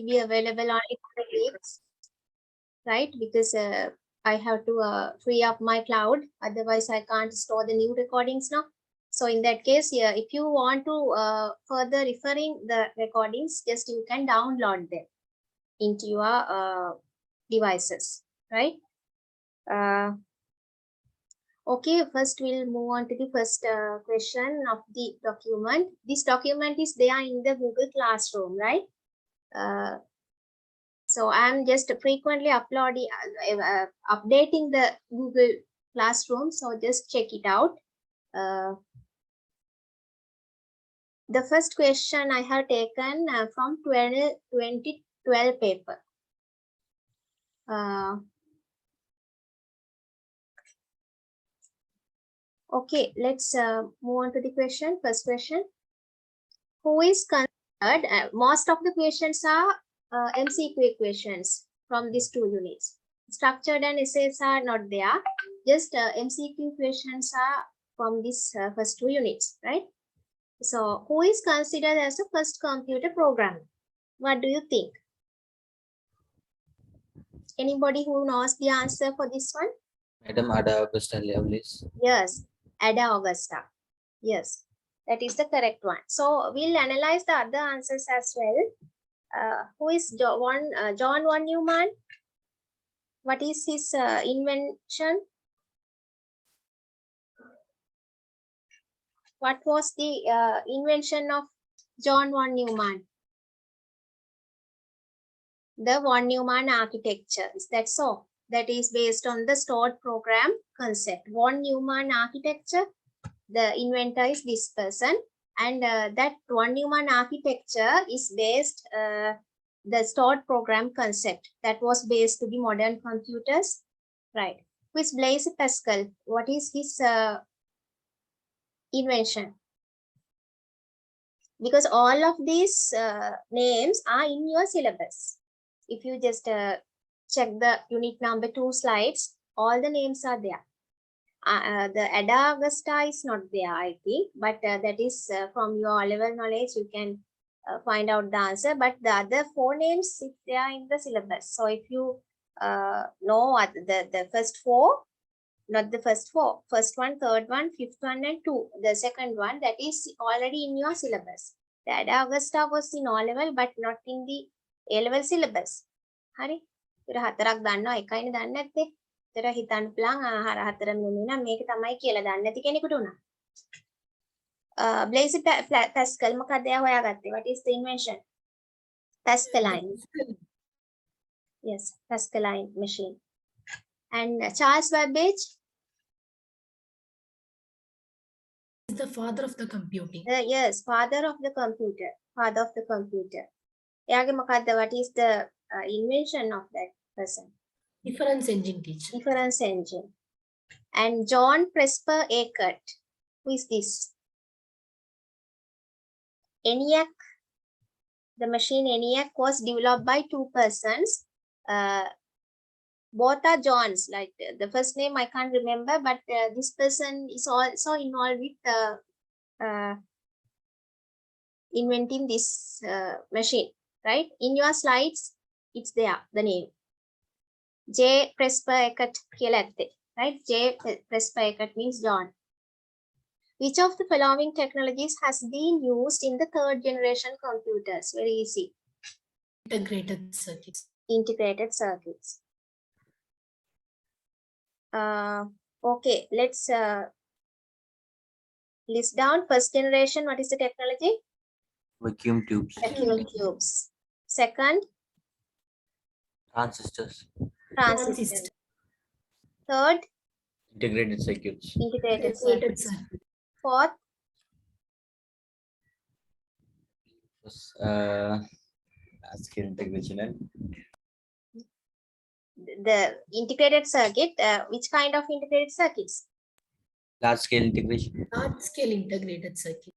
will be available only for the weeks, right? Because I have to free up my cloud. Otherwise, I can't store the new recordings now. So in that case, yeah, if you want to further referring the recordings, just you can download them into your devices, right? Okay, first we'll move on to the first question of the document. This document is there in the Google Classroom, right? So I'm just frequently updating the Google Classroom. So just check it out. The first question I have taken from 2012 paper. Okay, let's move on to the question. First question. Who is considered, most of the questions are MCQ questions from these two units. Structured and essays are not there. Just MCQ questions are from these first two units, right? So who is considered as the first computer programmer? What do you think? Anybody who knows the answer for this one? Madam Ada Augusta Lovelace. Yes, Ada Augusta. Yes, that is the correct one. So we'll analyze the other answers as well. Who is John von Neumann? What is his invention? What was the invention of John von Neumann? The von Neumann architecture. Is that so? That is based on the stored program concept. Von Neumann architecture, the inventor is this person, and that von Neumann architecture is based the stored program concept that was based to the modern computers, right? Who is Blaise Pascal? What is his invention? Because all of these names are in your syllabus. If you just check the unit number 2 slides, all the names are there. The Ada Augusta is not there, I think, but that is from your level knowledge, you can find out the answer. But the other 4 names, they are in the syllabus. So if you know what the first 4, not the first 4, first one, third one, fifth one, and 2, the second one, that is already in your syllabus. The Ada Augusta was in O level, but not in the A level syllabus. Hari? ඉතින් හතරක් දන්නවා එකයිනේ දන්නේ නැත්තේ. ඒතර හිතන්න පුළුවන් ආහාර හතරම නෙමෙයි නම් මේක තමයි කියලා දන්නේ නැති කෙනෙකුට උනා. Blaise Pascal මොකක්ද එයා හොයාගත්තේ? What is the invention? Pascaline. Yes, Pascaline machine. And Charles Babbage is the father of the computing. Yes, father of the computer. Father of the computer. එයාගේ මොකක්ද? What is the invention of that person? Difference engine teacher. Difference engine. And John Presper Eckert. Who is this? ENIAC. The machine ENIAC was developed by 2 persons. Both are Johns. Like the first name I can't remember, but this person is also involved with inventing this machine. Right? In your slides, it's there, the name. J. Presper Eckert කියලා ඇත්තේ. Right? J. Presper Eckert means John. Which of the following technologies has been used in the 3rd generation computers? Very easy. Integrated circuits. Integrated circuits. Okay, let's list down. First generation, what is the technology? Vacuum tubes. Vacuum tubes. Second, Transistors. transistor. Third, Integrated circuits. integrated circuits. Fourth, Scale integration and the integrated circuit. Which kind of integrated circuits? large scale integration. Large scale integrated circuit.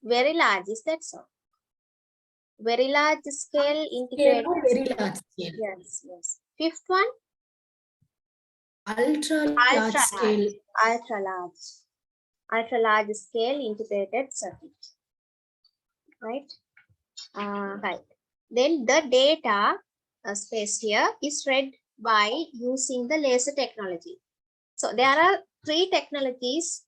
Very large, is that so? Very large scale integrated. Very large scale. Yes, yes. Fifth one, Ultra large scale. Ultra large scale integrated circuit. Right? Right. Then the data space here is read by using the laser technology. So there are three technologies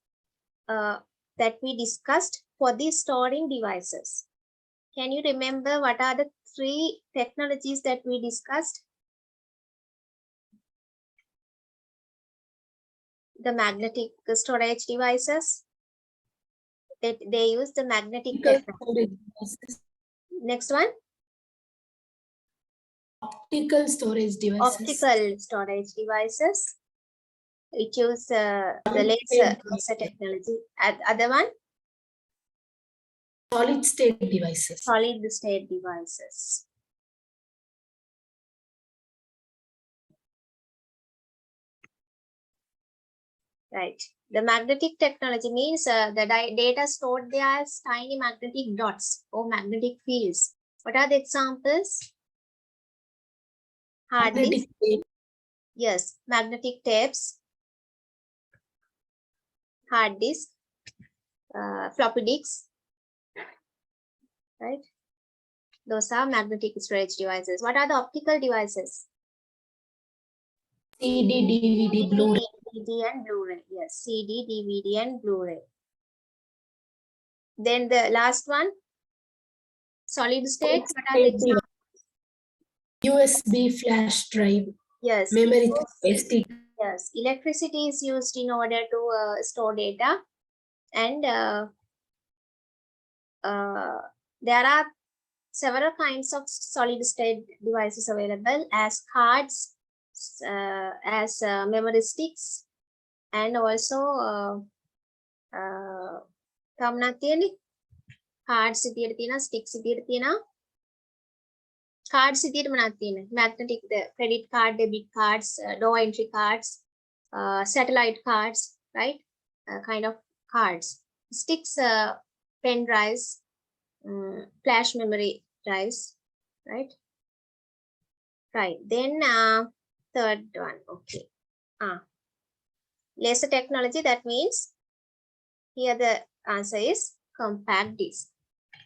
that we discussed for the storing devices. Can you remember what are the three technologies that we discussed? The magnetic storage devices. They use the magnetic Optical technology. storage devices. Next one. Optical storage devices. Optical storage devices. It uses the Solid laser state technology. Other one, Solid state devices. solid state devices. Right. The magnetic technology means the data stored there as tiny magnetic dots or magnetic fields. What are the examples? Hard disk. Magnetic tape. Yes, magnetic tapes, hard disk, floppy disks, right? Those are magnetic storage devices. What are the optical devices? CD, DVD, Blu-ray. DVD and Blu-ray. Yes, CD, DVD, and Blu-ray. Then the last one, solid state. What are the examples? USB flash drive. Yes, Memory SD. yes. Electricity is used in order to store data, and there are several kinds of solid state devices available as cards, as memory sticks, and also cards විදියට තියෙනවා, sticks විදියට තියෙනවා. Cards විදියට මොනවද තියෙන්නේ? Magnetic, the credit card, debit cards, door entry cards, satellite cards, right? Kind of cards. Sticks, pen drives, flash memory drives, right? Right. Then third one, okay. Laser technology, that means here the answer is compact disc.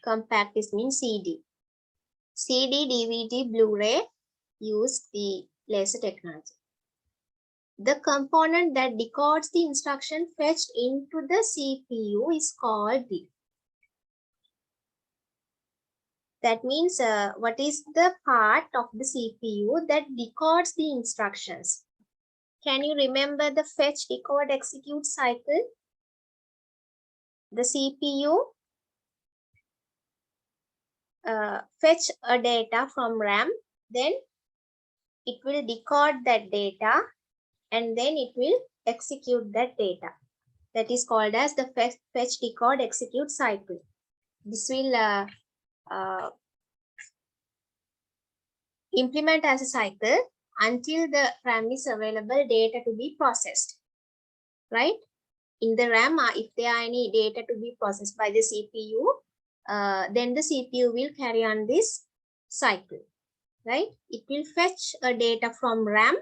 Compact disc means CD. CD, DVD, Blu-ray use the laser technology. The component that decodes the instruction fetched into the CPU is called the. That means what is the part of the CPU that decodes the instructions? Can you remember the fetch, decode, execute cycle? The CPU fetch a data from RAM, then it will decode that data, and then it will execute that data. That is called as the fetch, decode, execute cycle. This will implement as a cycle until the RAM is available data to be processed, right? In the RAM, if there are any data to be processed by the CPU, then the CPU will carry on this cycle, right? It will fetch a data from RAM,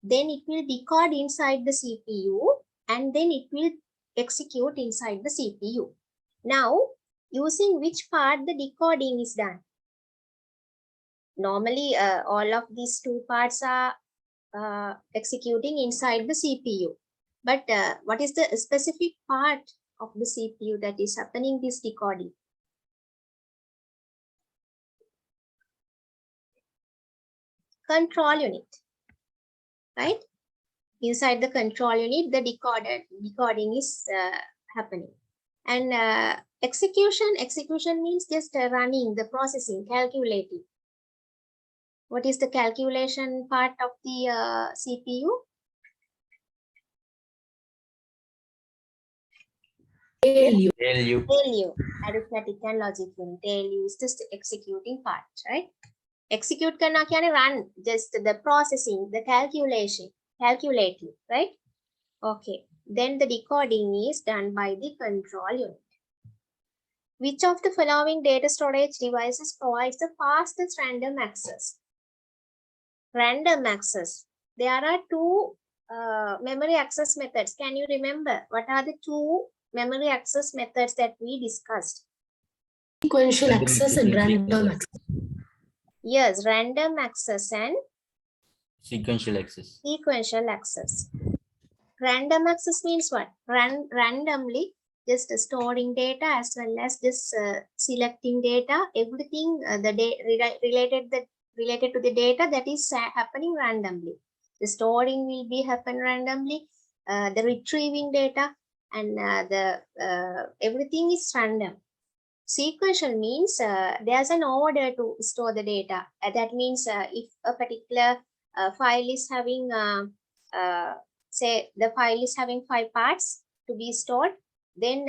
then it will decode inside the CPU, and then it will execute inside the CPU. Now, using which part the decoding is done? Normally, all of these two parts are executing inside the CPU. But what is the specific part of the CPU that is happening this decoding? Control unit, right? Inside the control unit, the decoding is happening. And execution means just running, the processing, calculating. What is the calculation part of the CPU? ALU. ALU. Arithmetic and logic unit. ALU is just the executing part, right? Execute karna kyane run, just the processing, the calculating, right? Okay. Then the decoding is done by the control unit. Which of the following data storage devices provides the fastest random access? Random access. There are two memory access methods. Can you remember what are the two memory access methods that we discussed? Sequential Random access access and and random sequential access. Yes, random access and sequential access. sequential access. Random access means what? Randomly just storing data as well as just selecting data. Everything related to the data that is happening randomly. The storing will be happen randomly. The retrieving data and the everything is random. Sequential means there's an order to store the data. That means if a particular file is having say the file is having 5 parts to be stored, then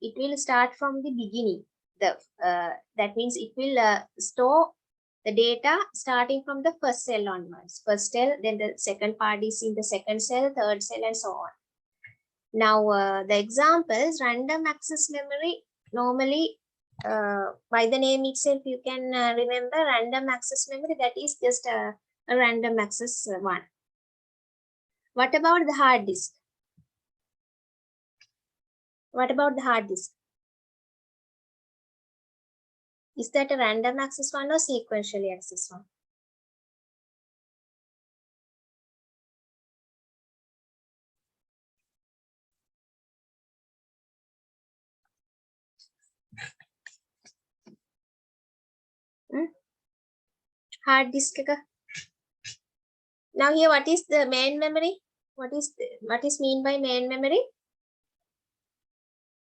it will start from the beginning. That means it will store the data starting from the first cell onwards. First cell, then the second part is in the second cell, third cell, and so on. Now the examples, random access memory, normally by the name itself you can remember random access memory, that is just a random access one. What about the hard disk? What about the hard disk? Is that a random access one or sequentially access one? Hard disk. Now here, what is the main memory? What is mean by main memory?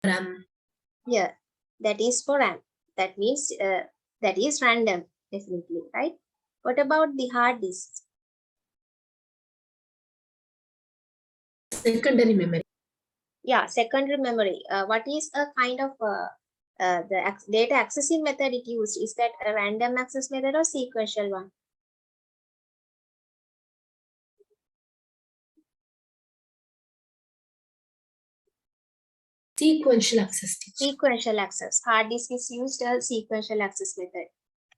RAM. Yeah, that is for RAM. That means that is random, definitely, right? What about the hard disk? Secondary memory. Yeah, secondary memory. What is a kind of the data accessing method it used? Is that a random access method or sequential one? Sequential access. Sequential access. Hard disk is used as sequential access method,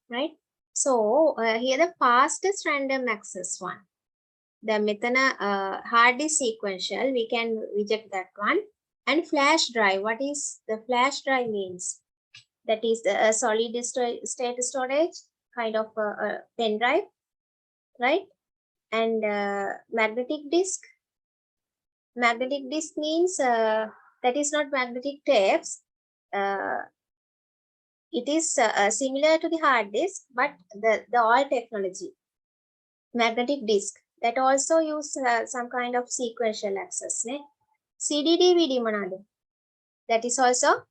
right? So here the fastest random access one. The methana hard disk sequential, we can reject that one. And flash drive, what is the flash drive means? That is the solid state storage, kind of a pen drive, right? And magnetic disk. Magnetic disk means that is not magnetic tapes. It is similar to the hard disk, but the old technology. Magnetic disk that also use some kind of sequential access. Ne? CD DVD manadu. That is also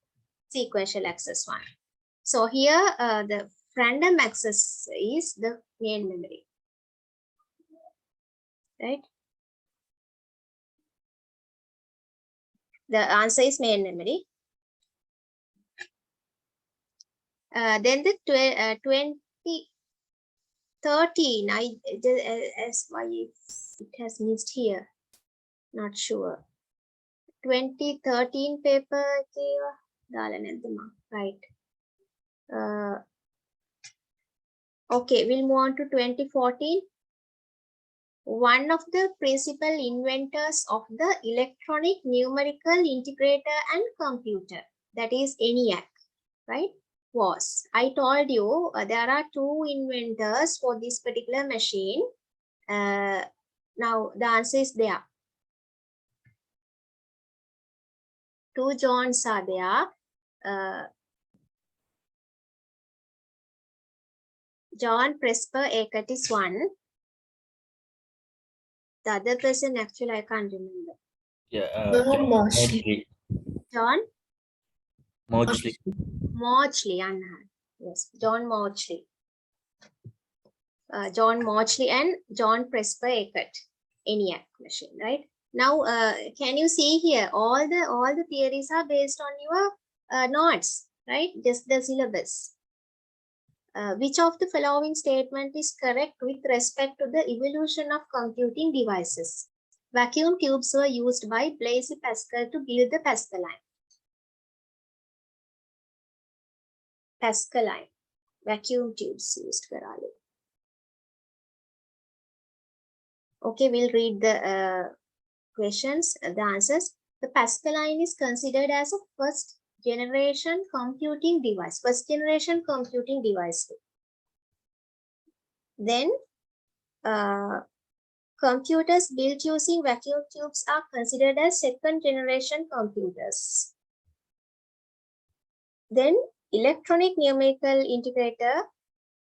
sequential access one. So here the random access is the main memory, right? The answer is main memory. Then the 2013, as why it has missed here, not sure. 2013 paper, right? Okay, we'll move on to 2014. One of the principal inventors of the electronic numerical integrator and computer, that is ENIAC, right, was. I told you there are 2 inventors for this particular machine. Now the answer is there. 2 Johns are there. John Presper Eckert is one. The other person, actually, I can't remember. Yeah. John Moseley. John Moseley. Mauchly, yes, John Mauchly. John Mauchly and John Presper Eckert, ENIAC machine, right? Now, can you see here? All the theories are based on your notes, right? Just the syllabus. Which of the following statement is correct with respect to the evolution of computing devices? Vacuum tubes were used by Blaise Pascal to build the Pascaline. Pascaline. Vacuum tubes used karale. Okay, we'll read the questions, the answers. The Pascaline is considered as a first generation computing device, first generation computing device. Then computers built using vacuum tubes are considered as second generation computers. Then electronic numerical integrator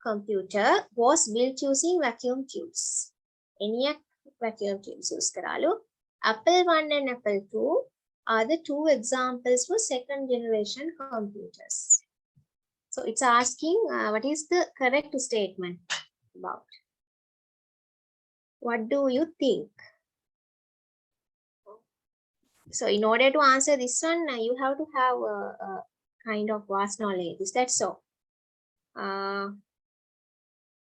computer was built using vacuum tubes. ENIAC vacuum tubes use karalu. Apple 1 and Apple 2 are the two examples for second generation computers. So it's asking what is the correct statement about? What do you think? So in order to answer this one, you have to have a kind of vast knowledge. Is that so?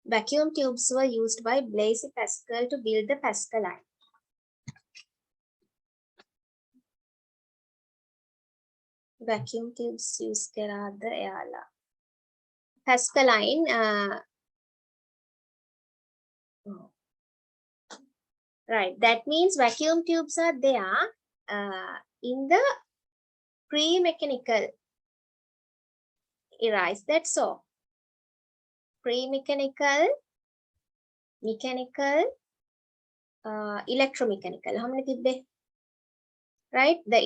Vacuum tubes were used by Blaise Pascal to build the Pascaline. Vacuum tubes use කරාද එයාලා. Pascaline right, that means vacuum tubes are there in the pre-mechanical era. Is that so? Pre-mechanical, mechanical, electromechanical. How many tibbe? Right, the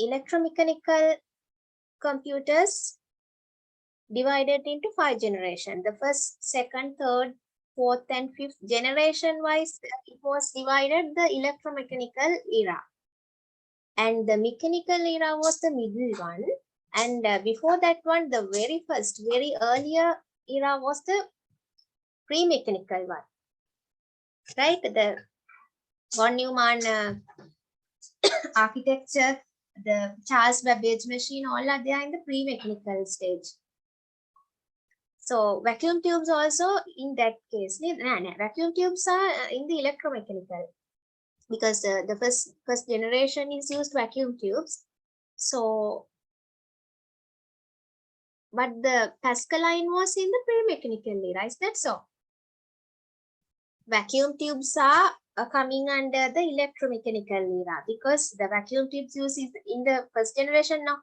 electromechanical computers divided into 5 generations. The first, second, third, fourth, and fifth generation wise, it was divided the electromechanical era. And the mechanical era was the middle one. And before that one, the very first, very earlier era was the pre-mechanical one. Right? The von Neumann architecture, the Charles Babbage machine, all are there in the pre-mechanical stage. So vacuum tubes also in that case, vacuum tubes are in the electromechanical because the first generation is used vacuum tubes. So, but the Pascaline was in the pre-mechanical era, is that so? Vacuum tubes are coming under the electromechanical era because the vacuum tubes used is in the first generation now.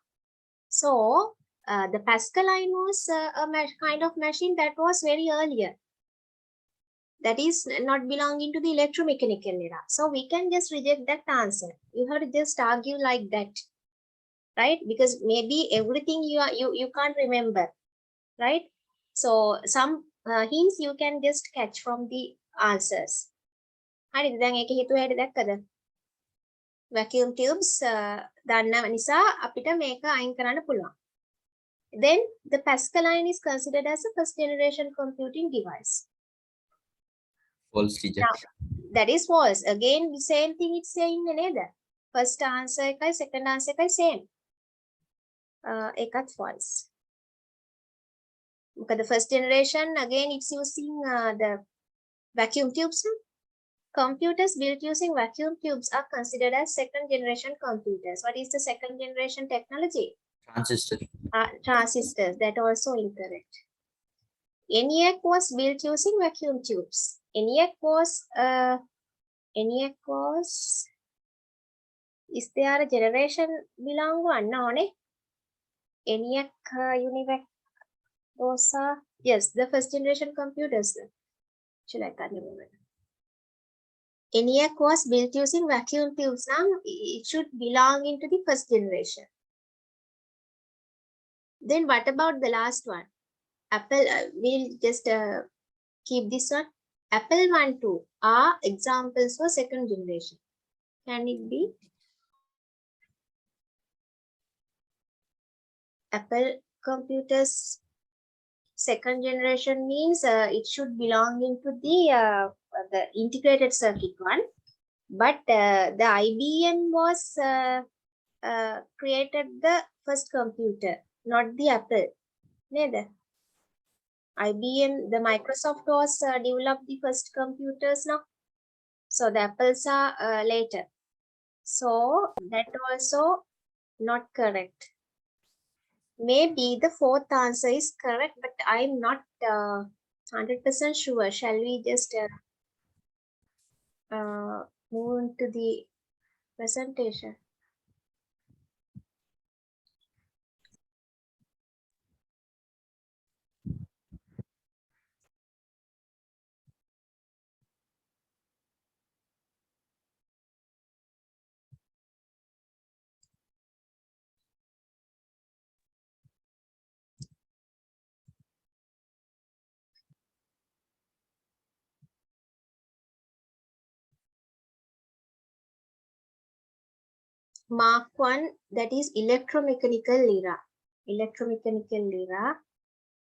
So the Pascaline was a kind of machine that was very earlier. That is not belonging to the electromechanical era. So we can just reject that answer. You have to just argue like that, right? Because maybe everything you can't remember, right? So some hints you can just catch from the answers. හරිද දැන් ඒක හිතුව හැටි දැක්කද? vacuum tubes දන්න නිසා අපිට මේක අයින් කරන්න පුළුවන්. Then the Pascaline is considered as a first generation computing device. False teacher. Now, that is false. Again, the same thing it's saying neda. First answer එකයි second answer එකයි same. එකත් false. Because the first generation again it's using the vacuum tubes. Computers built using vacuum tubes are considered as second generation computers. What is the second generation technology? Transistor. Transistors. That also incorrect. ENIAC was built using vacuum tubes. ENIAC was is there a generation belong one? No, ne? ENIAC, UNIVAC, those are yes, the first generation computers. Should I can't remember. ENIAC was built using vacuum tubes. Now it should belong into the first generation. Then what about the last one? Apple, we'll just keep this one. Apple 1, 2 are examples for second generation. Can it be? Apple computers second generation means it should belong into the integrated circuit one. But the IBM was created the first computer, not the Apple. Neither. IBM, the Microsoft was developed the first computers now. So the Apples are later. So that also not correct. Maybe the fourth answer is correct, but I'm not 100% sure. Shall we just move into the presentation? Mark 1, that is electromechanical era. Electromechanical era.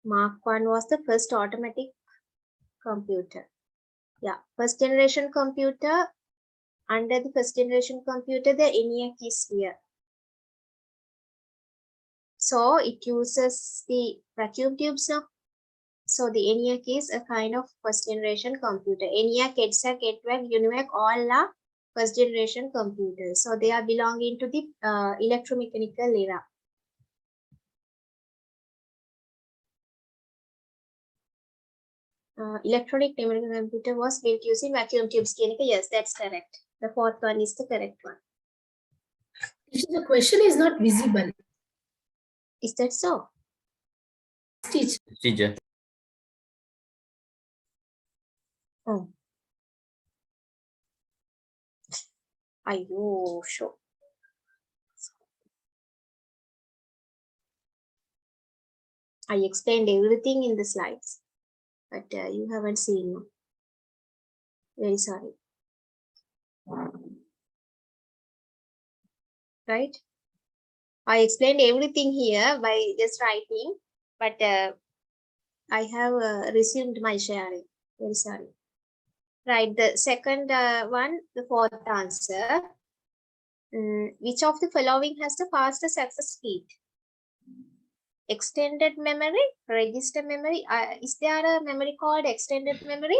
Mark 1 was the first automatic computer. Yeah, first generation computer. Under the first generation computer, the ENIAC is here. So it uses the vacuum tubes now. So the ENIAC is a kind of first generation computer. ENIAC, EDSAC, EDVAC, UNIVAC, all are first generation computers. So they are belonging to the electromechanical era. Electronic numerical computer was built using vacuum tubes. Yes, that's correct. The fourth one is the correct one. The question is not visible. Is that so? Teacher. Teacher. Oh. Ayo, sure. I explained everything in the slides, but you haven't seen them. Very sorry. Right? I explained everything here by just writing, but I have resumed my sharing. Very sorry. Right, the second one, the fourth answer. Which of the following has the fastest access speed? Extended memory, register memory. Is there a memory called extended memory?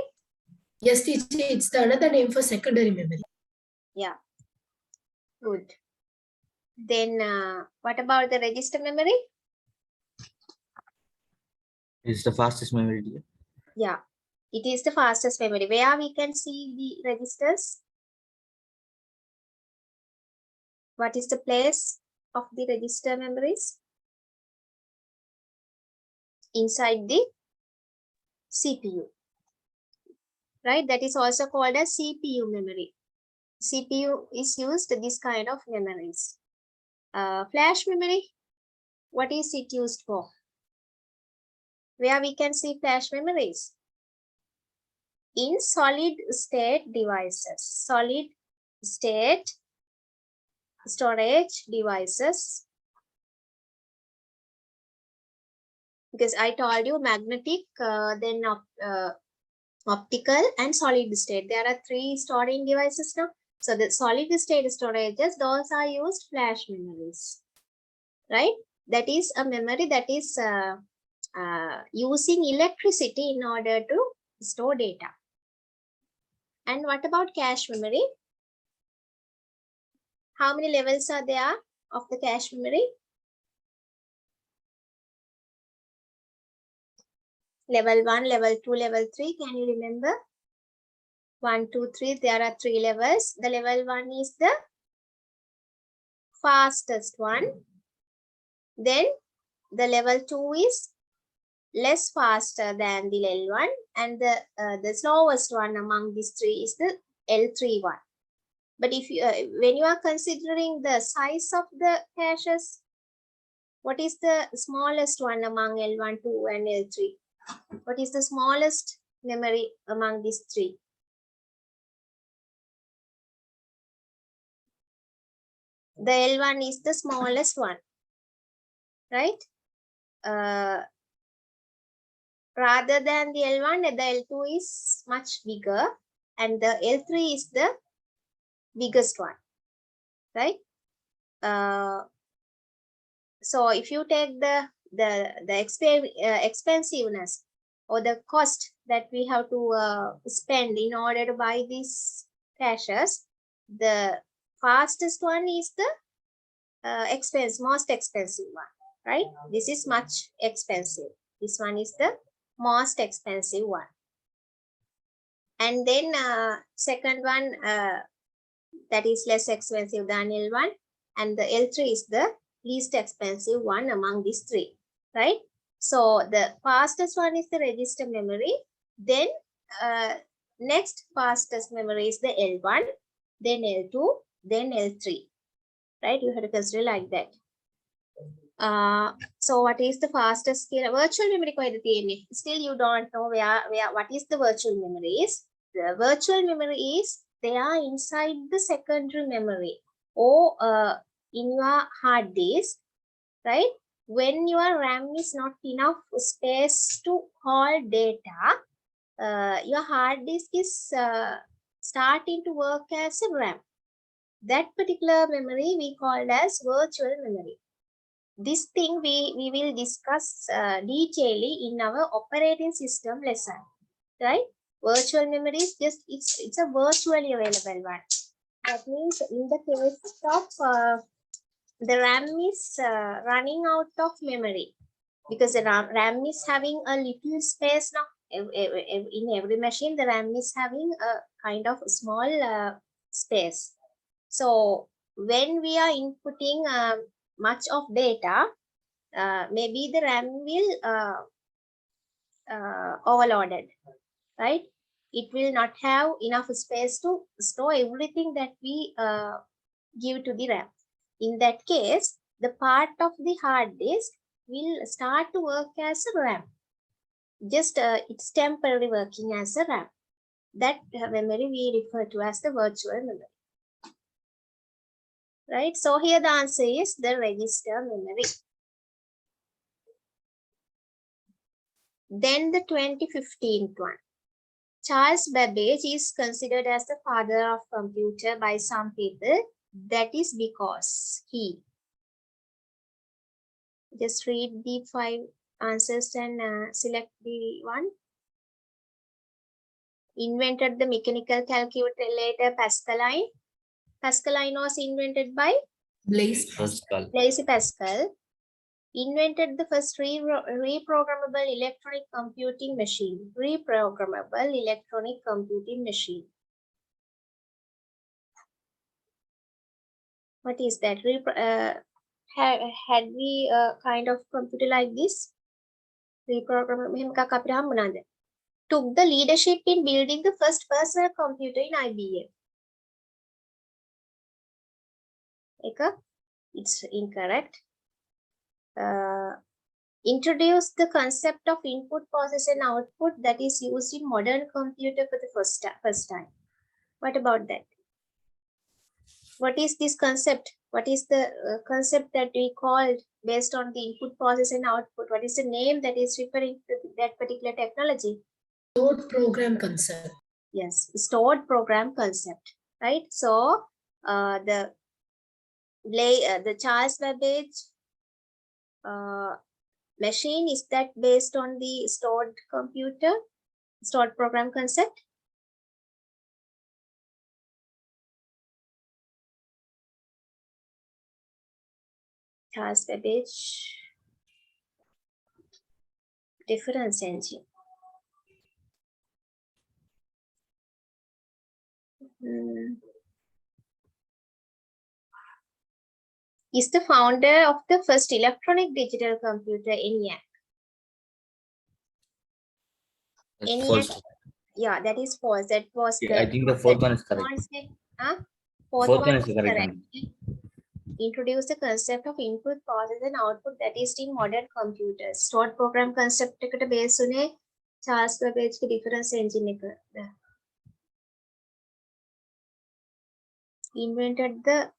Yes, teacher, it's the another name for secondary memory. Yeah, good. Then what about the register memory? It's the fastest memory. Teacher. Yeah, it is the fastest memory. Where we can see the registers? What is the place of the register memories? Inside the CPU. Right, that is also called as CPU memory. CPU is used this kind of memories. Flash memory, what is it used for? Where we can see flash memories? In solid state devices. Solid state storage devices. Because I told you magnetic, then optical and solid state. There are three storing devices now. So the solid state storages, those are used flash memories, right? That is a memory that is using electricity in order to store data. And what about cache memory? How many levels are there of the cache memory? Level 1, level 2, level 3. Can you remember? 1, 2, 3. There are 3 levels. The level 1 is the fastest one. Then the level 2 is less faster than the L1, and the slowest one among these three is the L3 one. But if you, when you are considering the size of the caches, what is the smallest one among L1, 2, and L3? What is the smallest memory among these three? The L1 is the smallest one, right? Rather than the L1, the L2 is much bigger, and the L3 is the biggest one, right? So if you take the expensiveness or the cost that we have to spend in order to buy these caches, the fastest one is the most expensive one, right? This is much expensive. This one is the most expensive one. And then second one that is less expensive than L1, and the L3 is the least expensive one among these three, right? So the fastest one is the register memory. Then next fastest memory is the L1, then L2, then L3, right? You have to consider like that. So what is the fastest scale? Virtual memory still you don't know what is the virtual memory is. The virtual memory is they are inside the secondary memory, or in your hard disk, right? When your RAM is not enough space to hold data, your hard disk is starting to work as a RAM. That particular memory we called as virtual memory. This thing we will discuss detailedly in our operating system lesson, right? Virtual memory is just it's a virtually available one. That means in the case of the RAM is running out of memory, because the RAM is having a little space now. In every machine, the RAM is having a kind of small space. So when we are inputting much of data, maybe the RAM will overloaded, right? It will not have enough space to store everything that we give to the RAM. In that case, the part of the hard disk will start to work as a RAM. Just it's temporarily working as a RAM. That memory we refer to as the virtual memory. Right? So here the answer is the register memory. Then the 2015 one. Charles Babbage is considered as the father of computer by some people. That is because he. Just read the 5 answers and select the one. Invented the mechanical calculator Pascaline. Pascaline was invented by Blaise Pascal. Blaise Pascal. Invented the first reprogrammable electronic computing machine. Reprogrammable electronic computing machine. What is that? Had we a kind of computer like this? Reprogrammable. Took the leadership in building the first personal computer in IBM. It's incorrect. Introduced the concept of input, process, and output that is used in modern computer for the first time. What about that? What is this concept? What is the concept that we called based on the input, process, and output? What is the name that is referring to that particular technology? stored program concept. Yes, stored program concept, right? So the Charles Babbage machine, is that based on the stored program concept? Charles Babbage difference engine. Is the founder of the first electronic digital computer ENIAC. That's false. Yeah, that is false. That was Yeah, I think the fourth one is correct. Fourth one is the correct one. Introduce the concept of input, process, and output that is in modern computers. Stored program concept එකට base උනේ Charles Babbage के difference engine එක. Invented the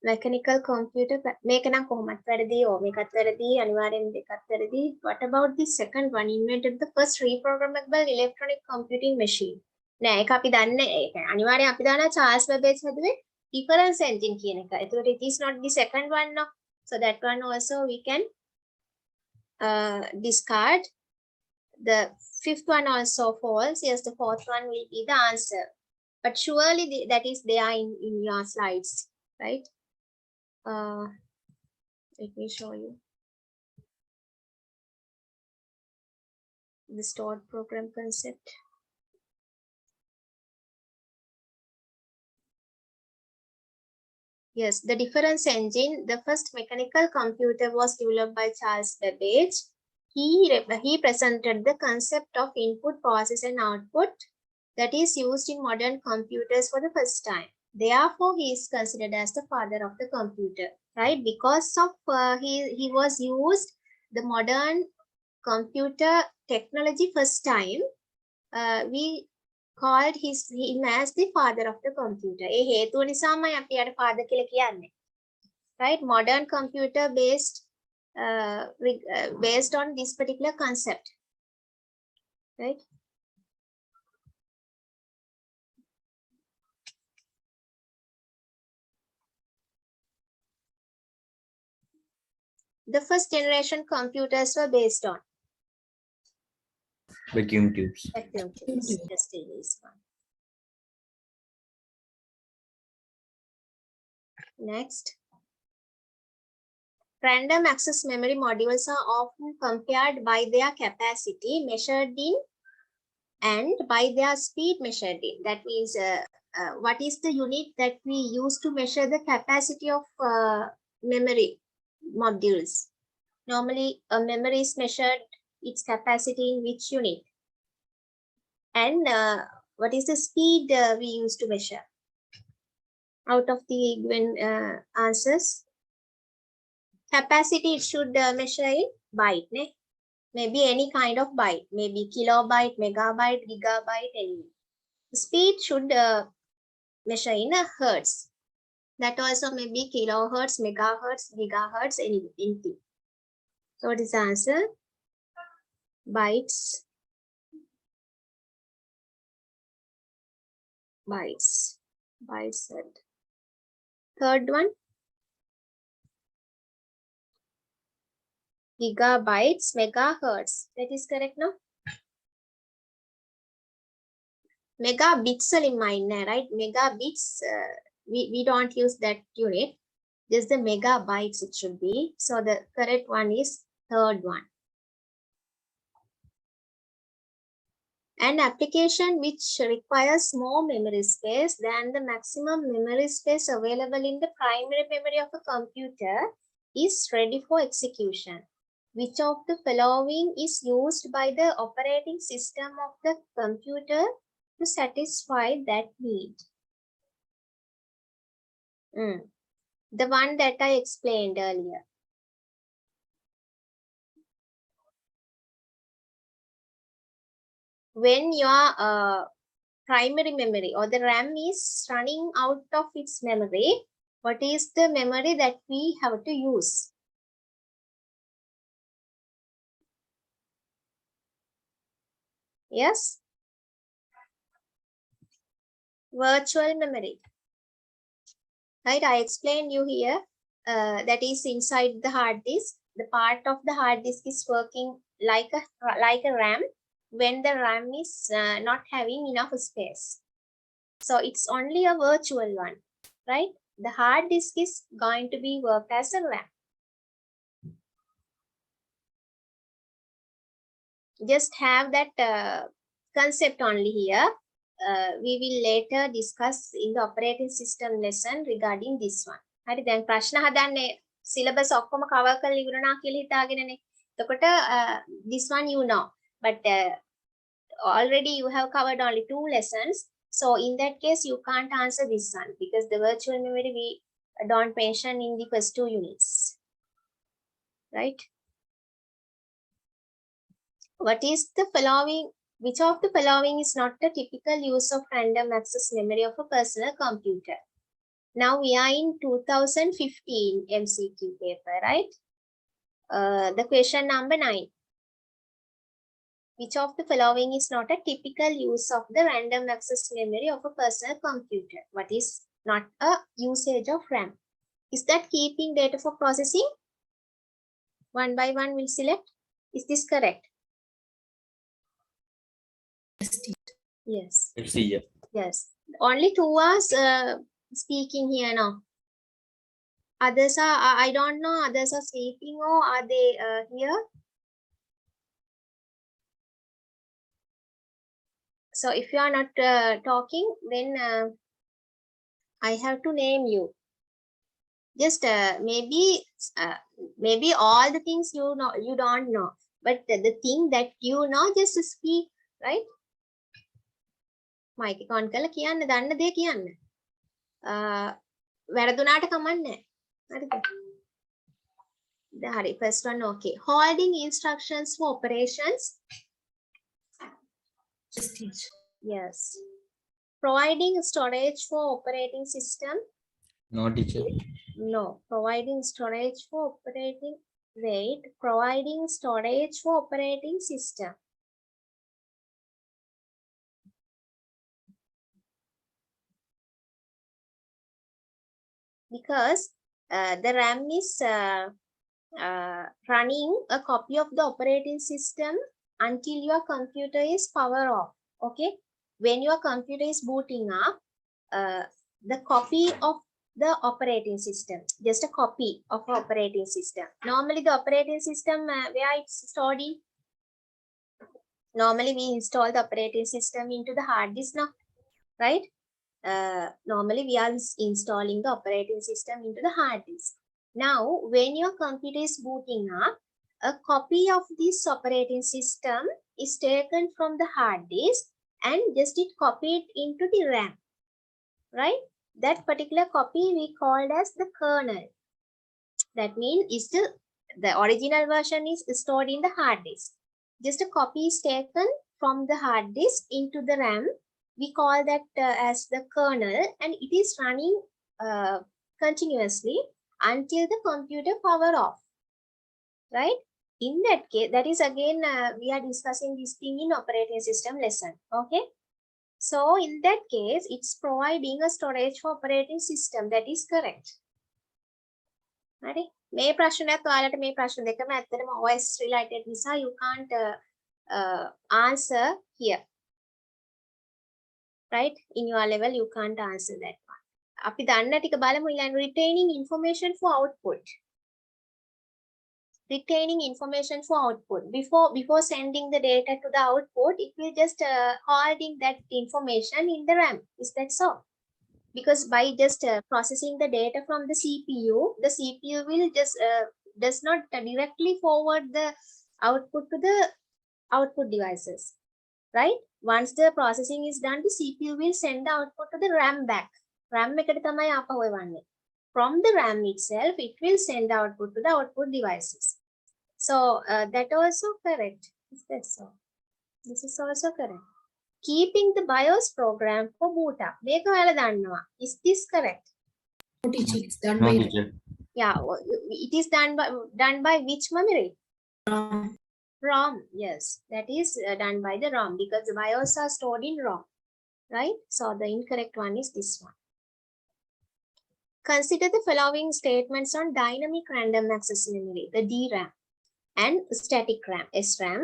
mechanical computer. මේක නම් කොහොමත් වැරදි. මේකත් වැරදි. අනිවාර්යෙන් දෙකත් වැරදි. What about the second one? Invented the first reprogrammable electronic computing machine. නෑ ඒක අපි දන්නේ. අනිවාර්යෙන් අපි දන්නා Charles Babbage හැදුවේ difference engine කියන එක. එතකොට it is not the second one no. So that one also we can discard. The fifth one also false. Yes, the fourth one will be the answer. But surely that is there in your slides, right? Let me show you the stored program concept. Yes, the difference engine, the first mechanical computer was developed by Charles Babbage. He presented the concept of input, process, and output that is used in modern computers for the first time. Therefore, he is considered as the father of the computer, right? Because of he was used the modern computer technology first time. We called him as the father of the computer. ඒ හේතුව නිසාමයි අපි යාට father කියලා කියන්නේ. right? Modern computer based based on this particular concept, right? The first generation computers were based on Vacuum tubes. vacuum tubes. Just this one. Next. Random access memory modules are often compared by their capacity measured in and by their speed measured in. That means what is the unit that we use to measure the capacity of memory modules? Normally, a memory is measured its capacity in which unit? And what is the speed we use to measure? Out of the given answers, capacity it should measure in byte, ne? Maybe any kind of byte, maybe kilobyte, megabyte, gigabyte, any. Speed should measure in a hertz. That also may be kilohertz, megahertz, gigahertz, anything. So what is the answer? Bytes. Bytes. Bytes. Third one. Gigabytes, megahertz. That is correct, no? Megabits in mind, right? Megabits, we don't use that unit. Just the megabytes it should be. So the correct one is third one. An application which requires more memory space than the maximum memory space available in the primary memory of a computer is ready for execution. Which of the following is used by the operating system of the computer to satisfy that need? The one that I explained earlier. When your primary memory or the RAM is running out of its memory, what is the memory that we have to use? Yes? Virtual memory. Right, I explained you here. That is inside the hard disk. The part of the hard disk is working like a RAM when the RAM is not having enough space. So it's only a virtual one, right? The hard disk is going to be worked as a RAM. Just have that concept only here. We will later discuss in the operating system lesson regarding this one. හරි දැන් ප්‍රශ්න හදන්නේ syllabus ඔක්කොම cover කරලා ඉවරනා කියලා හිතාගෙනනේ. එතකොට this one you know, but already you have covered only 2 lessons. So in that case you can't answer this one because the virtual memory we don't mention in the first 2 units. Right? What is the following? Which of the following is not a typical use of random access memory of a personal computer? Now we are in 2015 MCQ paper, right? The question number 9. Which of the following is not a typical use of the random access memory of a personal computer? What is not a usage of RAM? Is that keeping data for processing? One by one we'll select. Is this correct? Yes. Let's see here. Yes. Only 2 are speaking here now. Others are, I don't know, others are sleeping or are they here? So if you are not talking, then I have to name you. Just maybe all the things you know, you don't know, but the thing that you know, just speak, right? Mic on kala kiyanna danna de kiyanna. වැරදුනාට කමන්නේ. හරිද? හරි, first one okay. Holding instructions for operations. Yes. Providing storage for operating system. No, teacher. No, providing storage for operating. Wait, providing storage for operating system. Because the RAM is running a copy of the operating system until your computer is power off. Okay, when your computer is booting up, the copy of the operating system, just a copy of operating system. Normally the operating system where it's stored in, normally we install the operating system into the hard disk now, right? Normally we are installing the operating system into the hard disk. Now, when your computer is booting up, a copy of this operating system is taken from the hard disk and just it copied into the RAM, right? That particular copy we called as the kernel. That means is the original version is stored in the hard disk. Just a copy is taken from the hard disk into the RAM. We call that as the kernel, and it is running continuously until the computer power off, right? In that case, that is again we are discussing this thing in operating system lesson. Okay, so in that case it's providing a storage for operating system. That is correct. හරි මේ ප්‍රශ්නයක් ඔයාලට මේ ප්‍රශ්න දෙකම ඇත්තටම OS related නිසා you can't answer here, right? In your level you can't answer that one. අපි දන්න ටික බලමු ඊළඟ retaining information for output. Retaining information for output. Before sending the data to the output, it will just holding that information in the RAM. Is that so? Because by just processing the data from the CPU will just does not directly forward the output to the output devices, right? Once the processing is done, the CPU will send the output to the RAM back. RAM එකට තමයි ආපහු එවන්නේ. From the RAM itself, it will send the output to the output devices. So that also correct. Is that so? This is also correct. Keeping the BIOS program for boot up. මේක ඔයාලා දන්නවා. Is this correct? No, teacher, it's done No, by teacher. Yeah, it is done by which memory? RAM. ROM. Yes, that is done by the ROM because the BIOS are stored in ROM, right? So the incorrect one is this one. Consider the following statements on dynamic random access memory, the DRAM, and static RAM, SRAM.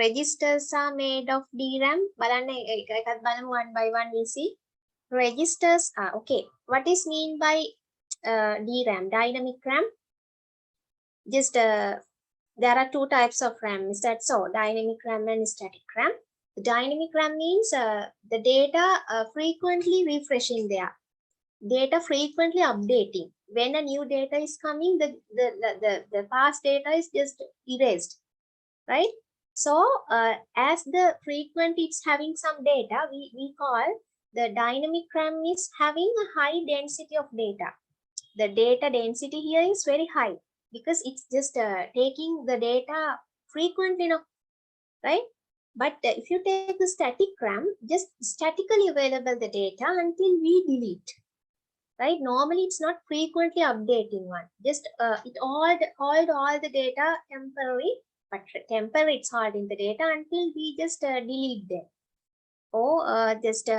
Registers are made of DRAM. බලන්න එකත් බලමු one by one we see. Registers are okay. What is mean by DRAM, dynamic RAM? Just there are two types of RAM. Is that so? Dynamic RAM and static RAM. The dynamic RAM means the data frequently refreshing there. Data frequently updating. When a new data is coming, the past data is just erased, right? So as the frequent it's having some data, we call the dynamic RAM is having a high density of data. The data density here is very high because it's just taking the data frequently, no, right? But if you take the static RAM, just statically available the data until we delete, right? Normally it's not frequently updating one, just it hold all the data temporary, but temporary it's holding the data until we just delete them, or just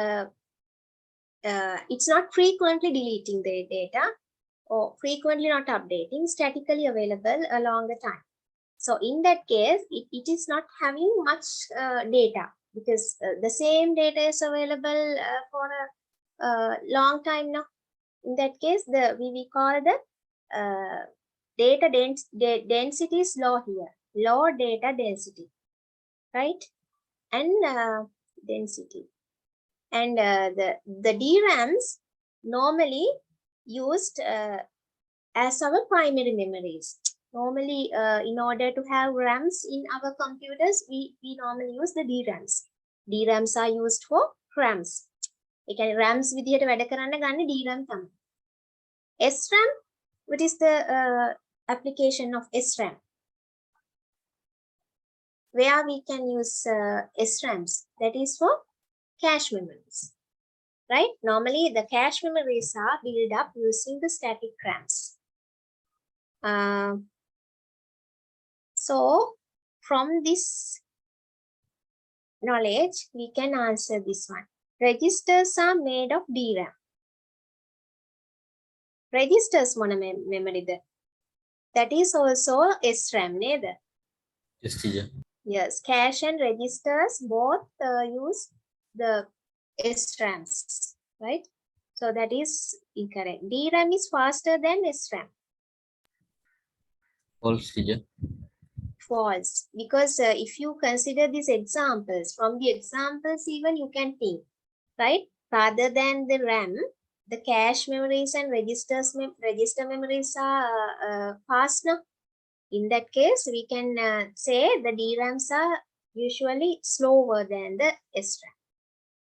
it's not frequently deleting the data or frequently not updating, statically available along the time. So in that case, it is not having much data because the same data is available for a long time now. In that case, we call the data density is low here, low data density, right? And density, and the DRAMs normally used as our primary memories. Normally, in order to have RAMs in our computers, we normally use the DRAMs. DRAMs are used for RAMs. ඒ කියන්නේ RAMs විදිහට වැඩ කරන්න ගන්න DRAM තමයි. SRAM, what is the application of SRAM? Where we can use SRAMs, that is for cache memories. right? Normally, the cache memories are built up using the static RAMs. So, from this knowledge, we can answer this one. Registers are made of DRAM. Registers memory that is also SRAM neither. Yes, teacher. Yes, cache and registers both use the SRAMs, right? So that is incorrect. DRAM is faster than SRAM. False, teacher. False. Because if you consider these examples, from the examples even you can think, right? Rather than the RAM, the cache memories and register memories are faster. In that case, we can say the DRAMs are usually slower than the SRAM.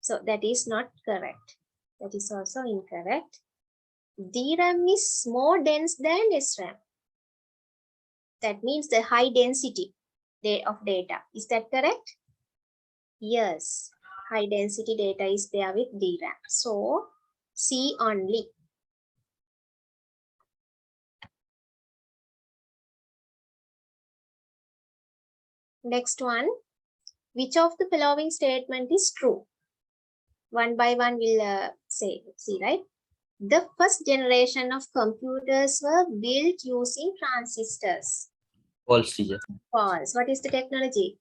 So that is not correct. That is also incorrect. DRAM is more dense than SRAM. That means the high density of data. Is that correct? Yes. High density data is there with DRAM. So C only. Next one. Which of the following statement is true? One by one we'll see, right? The first generation of computers were built using transistors. False, teacher. False. What is the technology?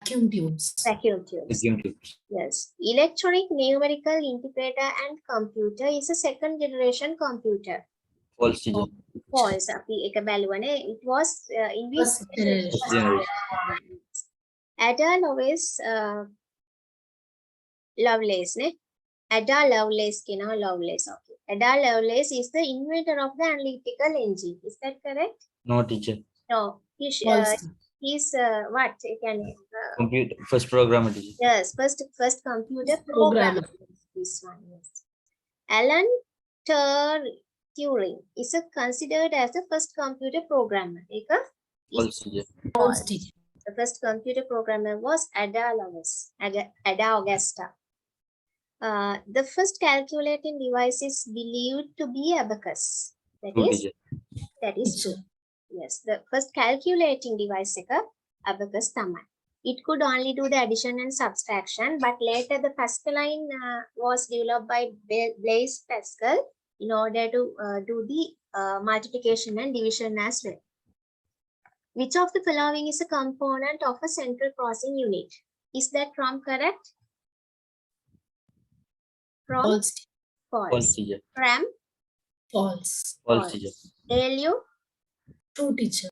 Vacuum tubes. Vacuum tubes. Vacuum tubes. Yes. Electronic numerical integrator and computer is a second generation computer. False, teacher. False. It was in which First generation. First generation. Ada Lovelace, ne? Ada Lovelace, Lovelace. Okay. Ada Lovelace is the inventor of the analytical engine. Is that correct? No, teacher. No. False. He's what? Computer. First programmer, teacher. Yes, first computer Programmer. programmer. This one, yes. Alan Turing is considered as the first computer programmer. False, teacher. False, teacher. The first computer programmer was Ada Lovelace, Ada Augusta. The first calculating device is believed to be abacus. True, teacher. That is Teacher. yes. The first calculating device abacus tamai. It could only do the addition and subtraction, but later the Pascaline was developed by Blaise Pascal in order to do the multiplication and division as well. Which of the following is a component of a central processing unit? Is that from correct? From False. false. False, teacher. RAM? False. False, teacher. ALU? True, teacher.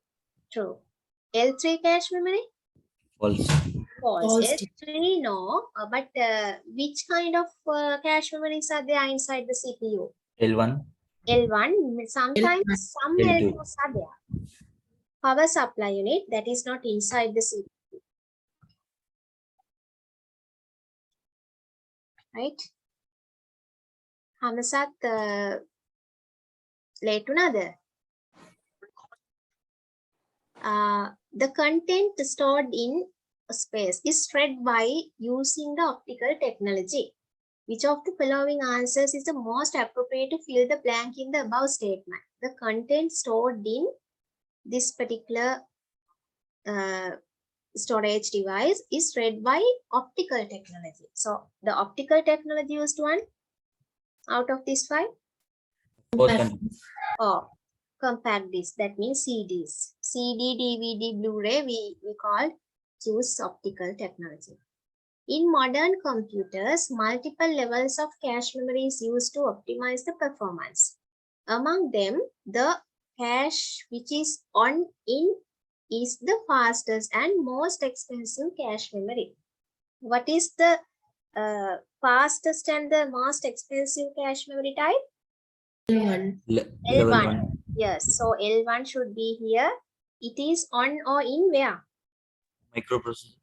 True. L3 cache memory? False. False. False. L3 no, but which kind of cache memories are there inside the CPU? L1. L1, sometimes some L2. L2s are there. Power supply unit that is not inside the CPU. Right? Hamasat late another. The content stored in a space is read by using the optical technology. Which of the following answers is the most appropriate to fill the blank in the above statement? The content stored in this particular storage device is read by optical technology. So the optical technology used one out of these five? Oh, compact disc, that means CDs. CD, DVD, Blu-ray, we call choose optical technology. In modern computers, multiple levels of cache memory is used to optimize the performance. Among them, the cache which is on-in is the fastest and most expensive cache memory. What is the fastest and the most expensive cache memory type? L1. L1. Yes, so L1 should be here. It is on or in where? Microprocessor.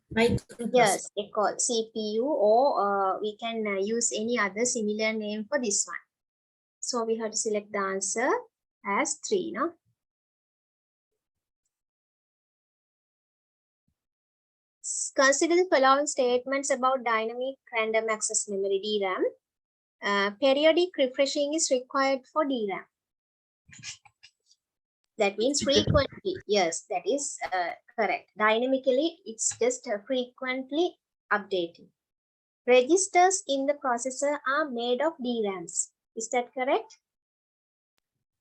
Yes, it called CPU, or we can use any other similar name for this one. So we have to select the answer as 3, no? Consider the following statements about dynamic random access memory DRAM. periodic refreshing is required for DRAM. That means frequently. Yes, that is correct. Dynamically, it's just frequently updating. Registers in the processor are made of DRAMs. Is that correct?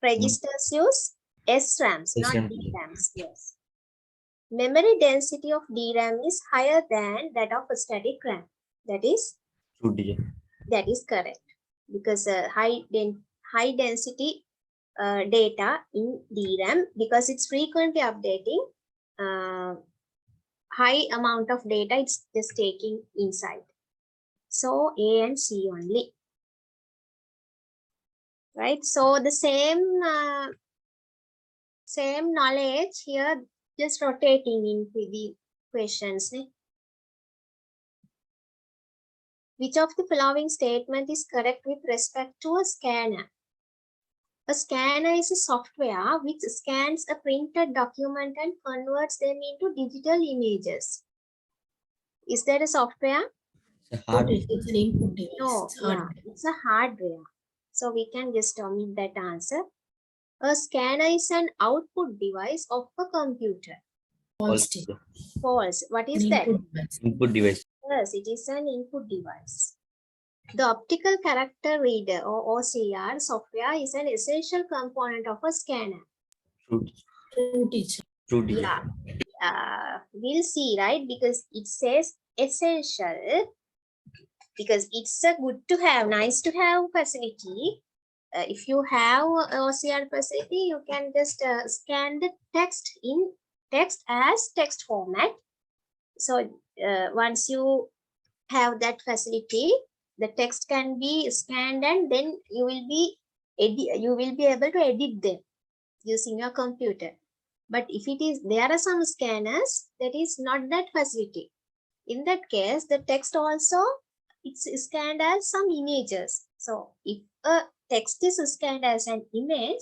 Registers use SRAMs, not SRAM. DRAMs. Yes. Memory density of DRAM is higher than that of a static RAM. That is True, teacher. That is correct, because high density data in DRAM, because it's frequently updating, high amount of data it's just taking inside. So A and C only. Right? So the same knowledge here, just rotating into the questions. Which of the following statement is correct with respect to a scanner? A scanner is a software which scans a printed document and converts them into digital images. Is that a software? It's a hard. It's an input device. No, It's hardware. yeah, it's a hardware. So we can just omit that answer. A scanner is an output device of a computer. False teacher. False. What is An that? input device. Input device. Yes, it is an input device. The optical character reader or OCR software is an essential component of a scanner. True, teacher. True teacher. True, teacher. Yeah. We'll see, right? Because it says essential, because it's a good to have, nice to have facility. If you have OCR facility, you can just scan the text in text as text format. So once you have that facility, the text can be scanned, and then you will be able to edit them using your computer. But if it is, there are some scanners that is not that facility. In that case, the text also, it's scanned as some images. So if a text is scanned as an image,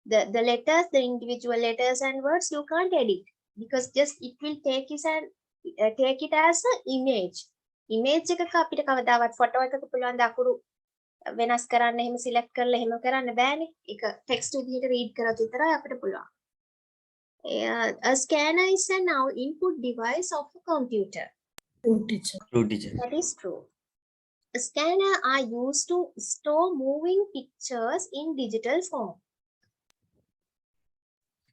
the letters, the individual letters and words, you can't edit, because just it will take it as an image. Image එකක අපිට කවදාවත් photo එකක පුළුවන් ද අකුරු වෙනස් කරන්න, එහෙම select කරලා එහෙම කරන්න බෑනේ. ඒක ටෙක්ස්ට් විදිහට රීඩ් කරලා විතරයි අපිට පුළුවන්. A scanner is an input device of a computer. True teacher. True, teacher. That is true. A scanner are used to store moving pictures in digital form.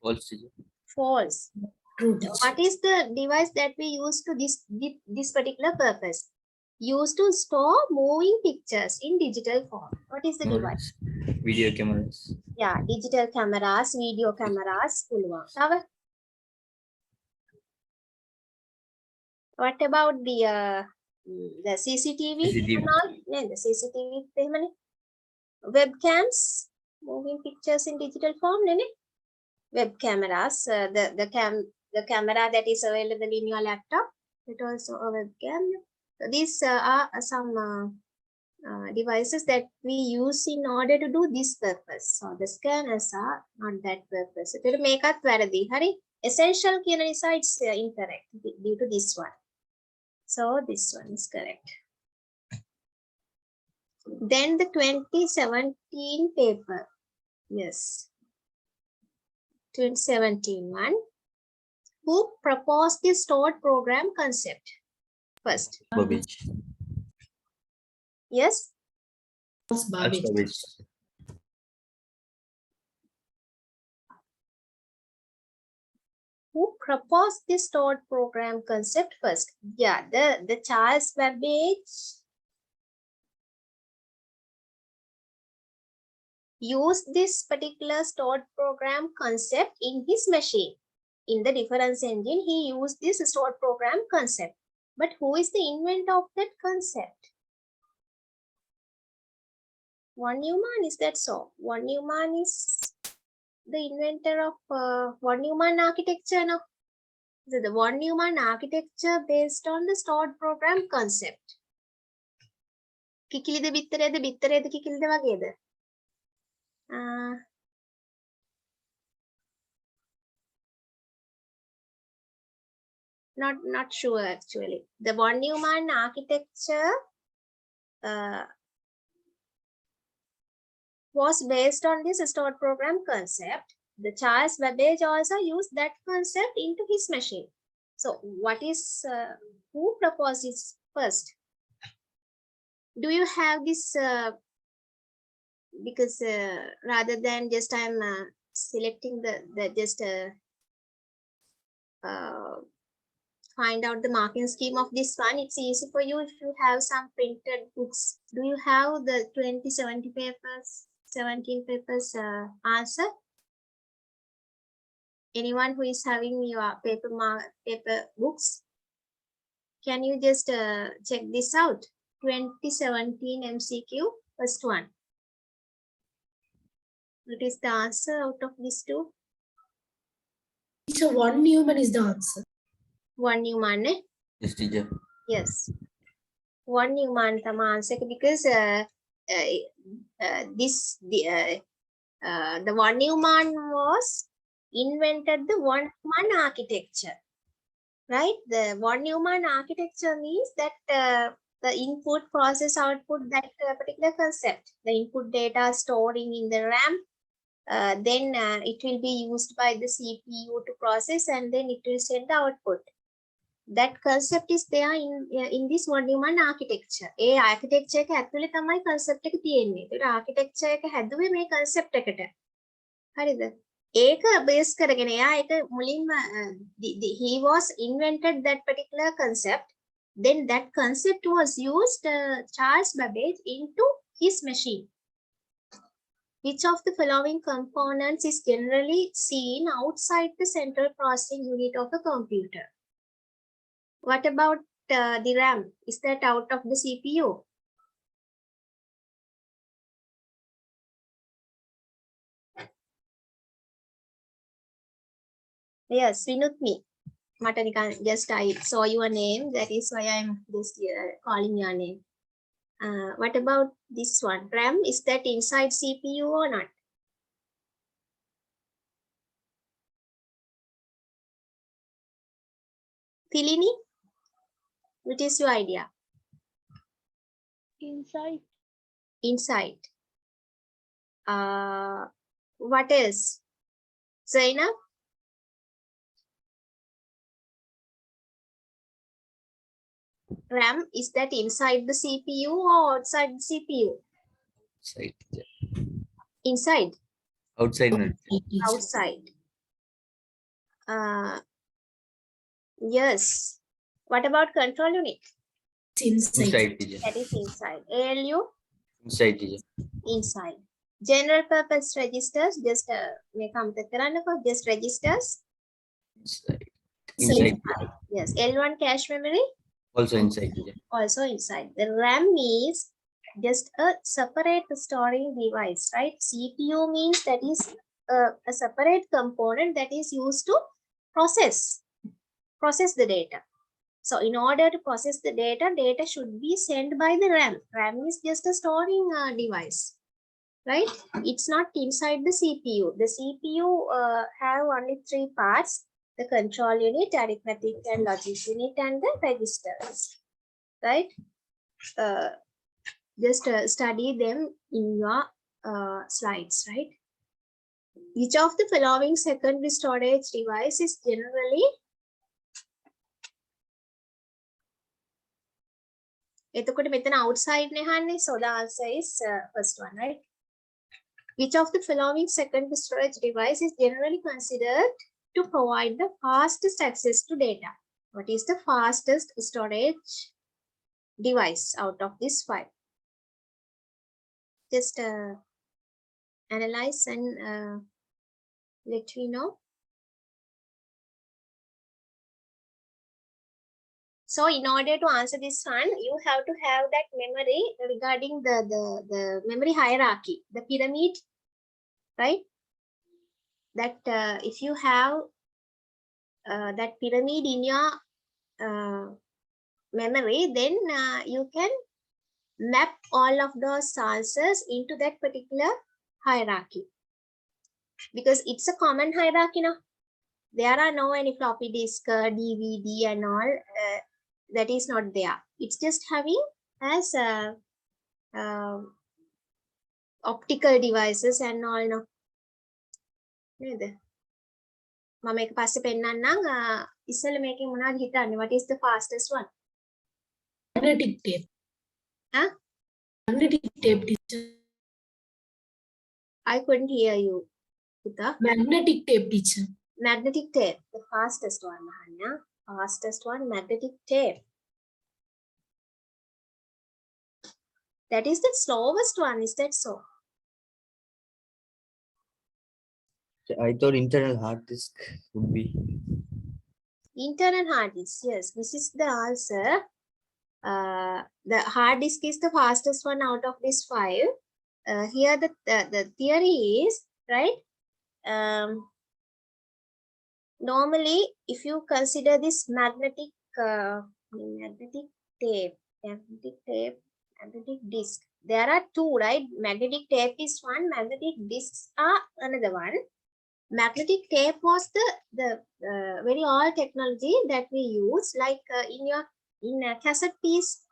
False, teacher. False. True teacher. What is the device that we use to this particular purpose? Used to store moving pictures in digital form. What is the device? Video cameras. Yeah, digital cameras, video cameras. What about the CCTV? CCTV. The CCTV. Webcams, moving pictures in digital form. Web cameras, the camera that is available in your laptop, it also a webcam. So these are some devices that we use in order to do this purpose. So the scanners are not that purpose. It will make us වැරදි. හරි? Essential කියන නිසා it's incorrect due to this one. So this one is correct. Then the 2017 paper. Yes. 2017 one. Who proposed the stored program concept? First. Babbage. Yes. False That's Babbage. Babbage. Who proposed the stored program concept first? Yeah, the Charles Babbage used this particular stored program concept in his machine. In the difference engine, he used this stored program concept. But who is the inventor of that concept? Von Neumann, is that so? Von Neumann is the inventor of von Neumann architecture, no? So the von Neumann architecture based on the stored program concept. කිකිලිද බිත්තරේද බිත්තරේද කිකිලිද වගේද? Not sure actually. The von Neumann architecture was based on this stored program concept. The Charles Babbage also used that concept into his machine. So what is, who proposed this first? Do you have this, because rather than just I'm selecting the just find out the marking scheme of this one, it's easy for you if you have some printed books. Do you have the 2070 papers, 17 papers answer? Anyone who is having your paper books, can you just check this out? 2017 MCQ, first one. What is the answer out of these two? So 1 Newman is the answer. 1 Newman, eh? Yes, teacher. Yes. 1 Newman the answer, because the 1 Newman was invented the 1 Newman architecture, right? The 1 Newman architecture means that the input, process, output, that particular concept, the input data storing in the RAM, then it will be used by the CPU to process, and then it will send the output. That concept is there in this 1 Newman architecture. A architecture එක ඇතුලේ තමයි concept එක තියෙන්නේ. ඒකට architecture එක හැදුවේ මේ concept එකට. හරිද? ඒක base කරගෙන එයා ඒක මුලින්ම he was invented that particular concept. Then that concept was used, Charles Babbage, into his machine. Which of the following components is generally seen outside the central processing unit of a computer? What about the RAM? Is that out of the CPU? Yes, Vinutmi. Just I saw your name. That is why I'm just calling your name. What about this one? RAM, is that inside CPU or not? Tilini, what is your idea? Inside. Inside. What else? Zainab? RAM, is that inside the CPU or outside the CPU? Outside, teacher. Inside? Outside, no, teacher. Outside. Yes. What about control unit? It's inside. Inside, teacher. That is inside. ALU? Inside, teacher. Inside. General purpose registers, just just registers. Inside. Inside. Yes. L1 cache memory? Also inside, teacher. Also inside. The RAM is just a separate storing device, right? CPU means that is a separate component that is used to process the data. So in order to process the data should be sent by the RAM. RAM is just a storing device, right? It's not inside the CPU. The CPU have only 3 parts: the control unit, arithmetic and logic unit, and the registers, right? Just study them in your slides, right? Which of the following secondary storage device is generally එතකොට මෙතන outside නේ හන්නේ, so the answer is first one, right? Which of the following secondary storage device is generally considered to provide the fastest access to data? What is the fastest storage device out of this 5? Just analyze and let me know. So in order to answer this one, you have to have that memory regarding the memory hierarchy, the pyramid, right? That if you have that pyramid in your memory, then you can map all of those answers into that particular hierarchy. Because it's a common hierarchy now. There are no any floppy disk, DVD and all. That is not there. It's just having as optical devices and all no නේද මම එක පස්සේ පෙන්නන්නම් ඉස්සෙල්ලා මේකෙන් මොනවද හිතන්නේ what is the fastest one Magnetic tape. Huh? Magnetic tape, teacher. I couldn't hear you පුතා Magnetic tape, teacher. magnetic tape the fastest one Mahanya. Fastest one magnetic tape that is the slowest one is that so I thought internal hard disk would be. internal hard disk yes this is the answer the hard disk is the fastest one out of these 5 here the theory is right normally if you consider this magnetic tape magnetic disk there are 2 right magnetic tape is one magnetic disks are another one magnetic tape was the very old technology that we use like in a cassette pieces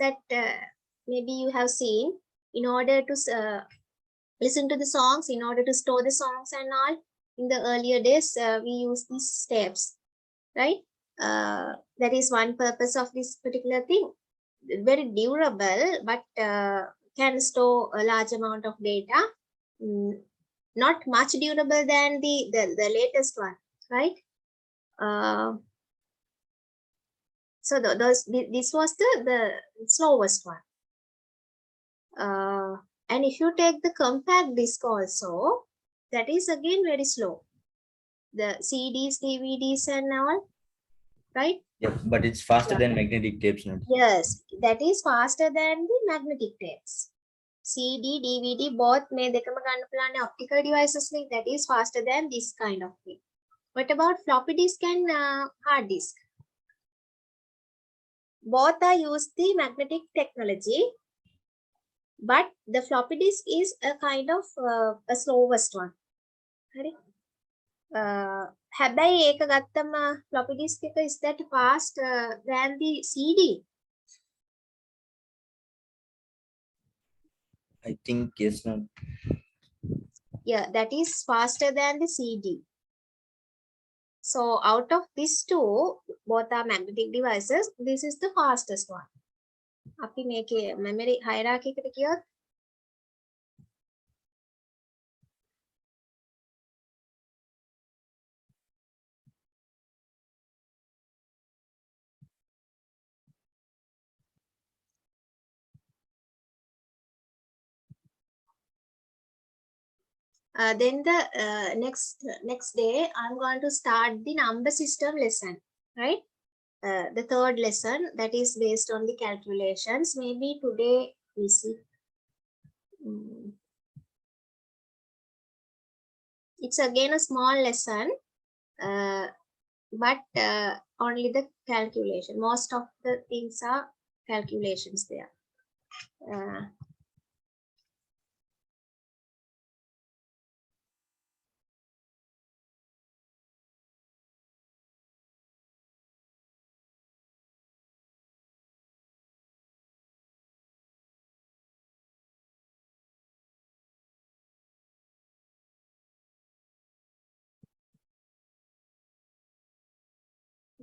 that maybe you have seen in order to listen to the songs in order to store the songs and all in the earlier days we use these tapes right that is one purpose of this particular thing very durable but can store a large amount of data not much durable than the latest one right so this was the slowest one and if you take the compact disc also that is again very slow the CDs DVDs and all right Yeah, but it's faster than magnetic tapes now. yes that is faster than the magnetic tapes CD DVD both may dekama ganna pulana optical devices like that is faster than this kind of thing what about floppy disk and hard disk both are used the magnetic technology but the floppy disk is a kind of a slowest one හරි හැබැයි ඒක ගත්තම floppy disk එක is that fast than the CD I think yes, ma'am. yeah that is faster than the CD so out of these two both are magnetic devices this is the fastest one අපි මේකේ memory hierarchy එකට කියොත් then the next day I'm going to start the number system lesson right the third lesson that is based on the calculations maybe today we see it's again a small lesson but only the calculation most of the things are calculations there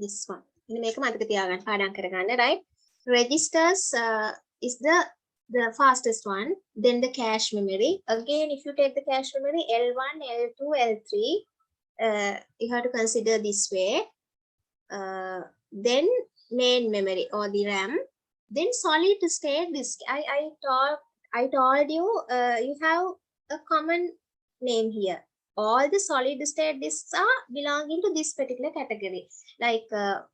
this one ඉතින් මේක මතක තියාගන්න පාඩම් කරගන්න right registers is the fastest one then the cache memory again if you take the cache memory L1 L2 L3 you have to consider this way then main memory or the RAM then solid state disk I told you you have a common name here all the solid state disks are belonging to this particular category like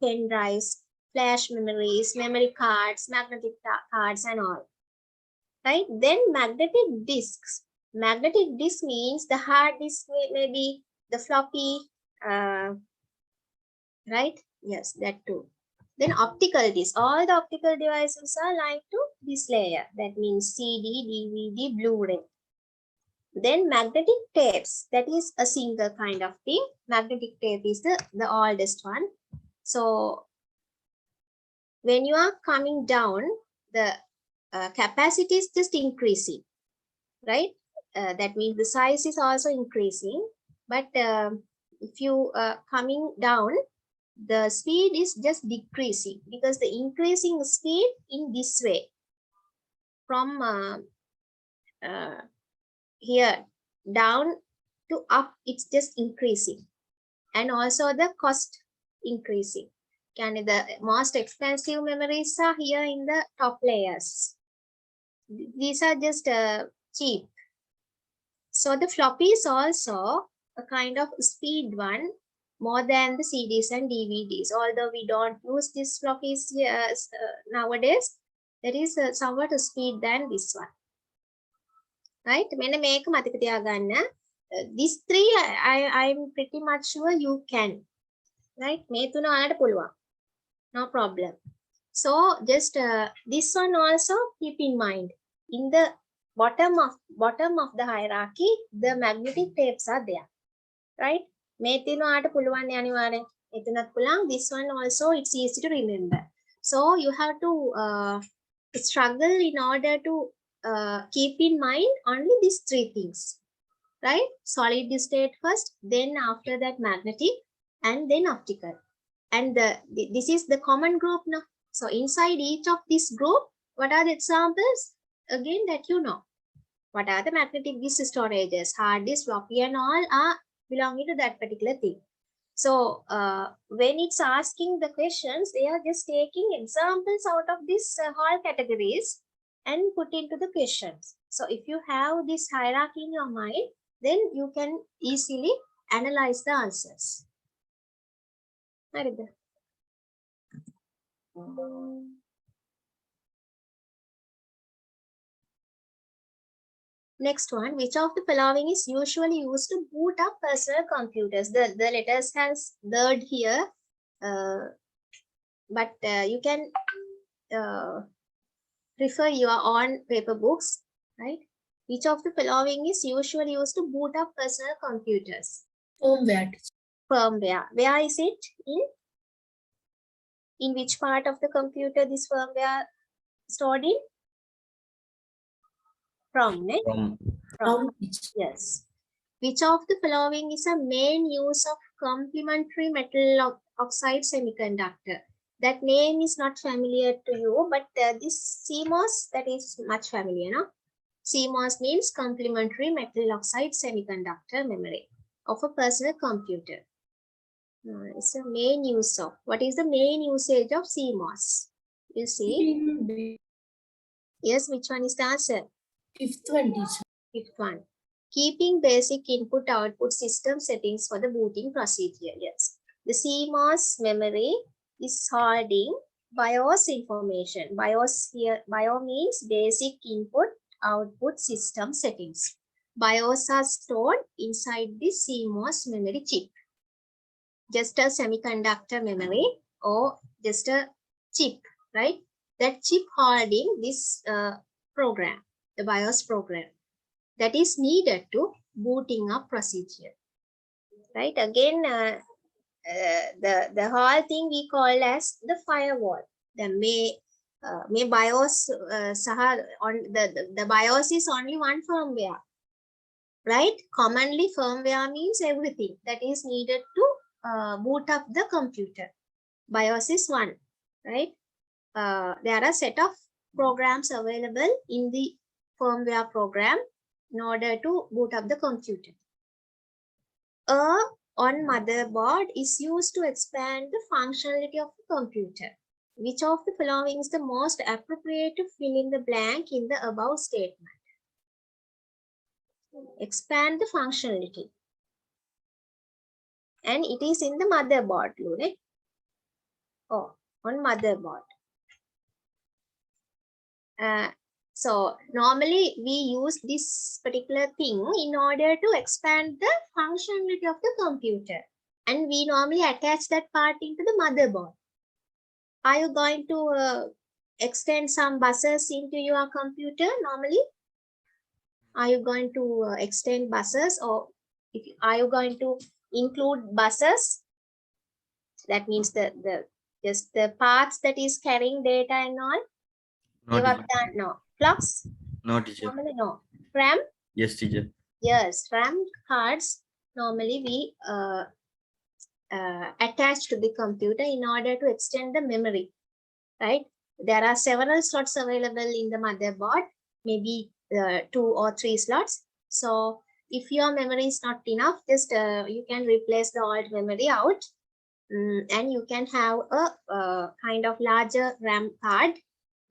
pen drives flash memories memory cards magnetic cards and all right then magnetic disk means the hard disk may be the floppy right yes that too then optical disk all the optical devices are linked to this layer that means CD DVD Blu-ray then magnetic tapes that is a single kind of thing magnetic tape is the oldest one so when you are coming down the capacity is just increasing, right? That means the size is also increasing, but if you coming down, the speed is just decreasing, because the increasing speed in this way from here down to up, it's just increasing, and also the cost increasing. The most expensive memories are here in the top layers. These are just cheap. So the floppy is also a kind of speed one, more than the CDs and DVDs. Although we don't use these floppies nowadays, there is somewhat a speed than this one. Right? These three, I'm pretty much sure you can. Right? No problem. So just this one also keep in mind. In the bottom of the hierarchy, the magnetic tapes are there. Right? This one also, it's easy to remember. So you have to struggle in order to keep in mind only these three things, right? Solid state first, then after that magnetic, and then optical. And this is the common group now. So inside each of this group, what are the examples? Again, that you know. What are the magnetic disk storages? Hard disk, floppy, and all are belonging to that particular thing. So when it's asking the questions, they are just taking examples out of these whole categories and put into the questions. So if you have this hierarchy in your mind, then you can easily analyze the answers. Next one, which of the following is usually used to boot up personal computers? The letters has third here, but you can refer your own paper books, right? Which of the following is usually used to boot up personal computers? Firmware. Firmware. Where is it in? In which part of the computer this firmware stored in? From, right? From. Yes. Which of the following is a main use of complementary metal oxide semiconductor? That name is not familiar to you, but this CMOS, that is much familiar, no? CMOS means complementary metal oxide semiconductor memory of a personal computer. It's a main use of. What is the main usage of CMOS? You see? Yes, which one is the answer? Fifth one, teacher. Fifth one. Keeping basic input-output system settings for the booting procedure. Yes. The CMOS memory is holding BIOS information. BIOS here, BIOS means basic input-output system settings. BIOS are stored inside the CMOS memory chip. Just a semiconductor memory or just a chip, right? That chip holding this program, the BIOS program, that is needed to booting up procedure, right? Again, the whole thing we call as the firewall. The may BIOS on the BIOS is only one firmware, right? Commonly firmware means everything that is needed to boot up the computer. BIOS is one, right? There are a set of programs available in the firmware program in order to boot up the computer. On motherboard is used to expand the functionality of the computer. Which of the following is the most appropriate to fill in the blank in the above statement? Expand the functionality. And it is in the motherboard, right? Oh, on motherboard. So normally we use this particular thing in order to expand the functionality of the computer. And we normally attach that part into the motherboard. Are you going to extend some buses into your computer normally? Are you going to extend buses, or are you going to include buses? That means just the parts that is carrying data and all? No, Give up teacher. that? No. Clocks? No, teacher. Normally no. RAM? Yes, teacher. Yes. RAM cards normally we attach to the computer in order to extend the memory, right? There are several slots available in the motherboard, maybe 2 or 3 slots. So if your memory is not enough, just you can replace the old memory out, and you can have a kind of larger RAM card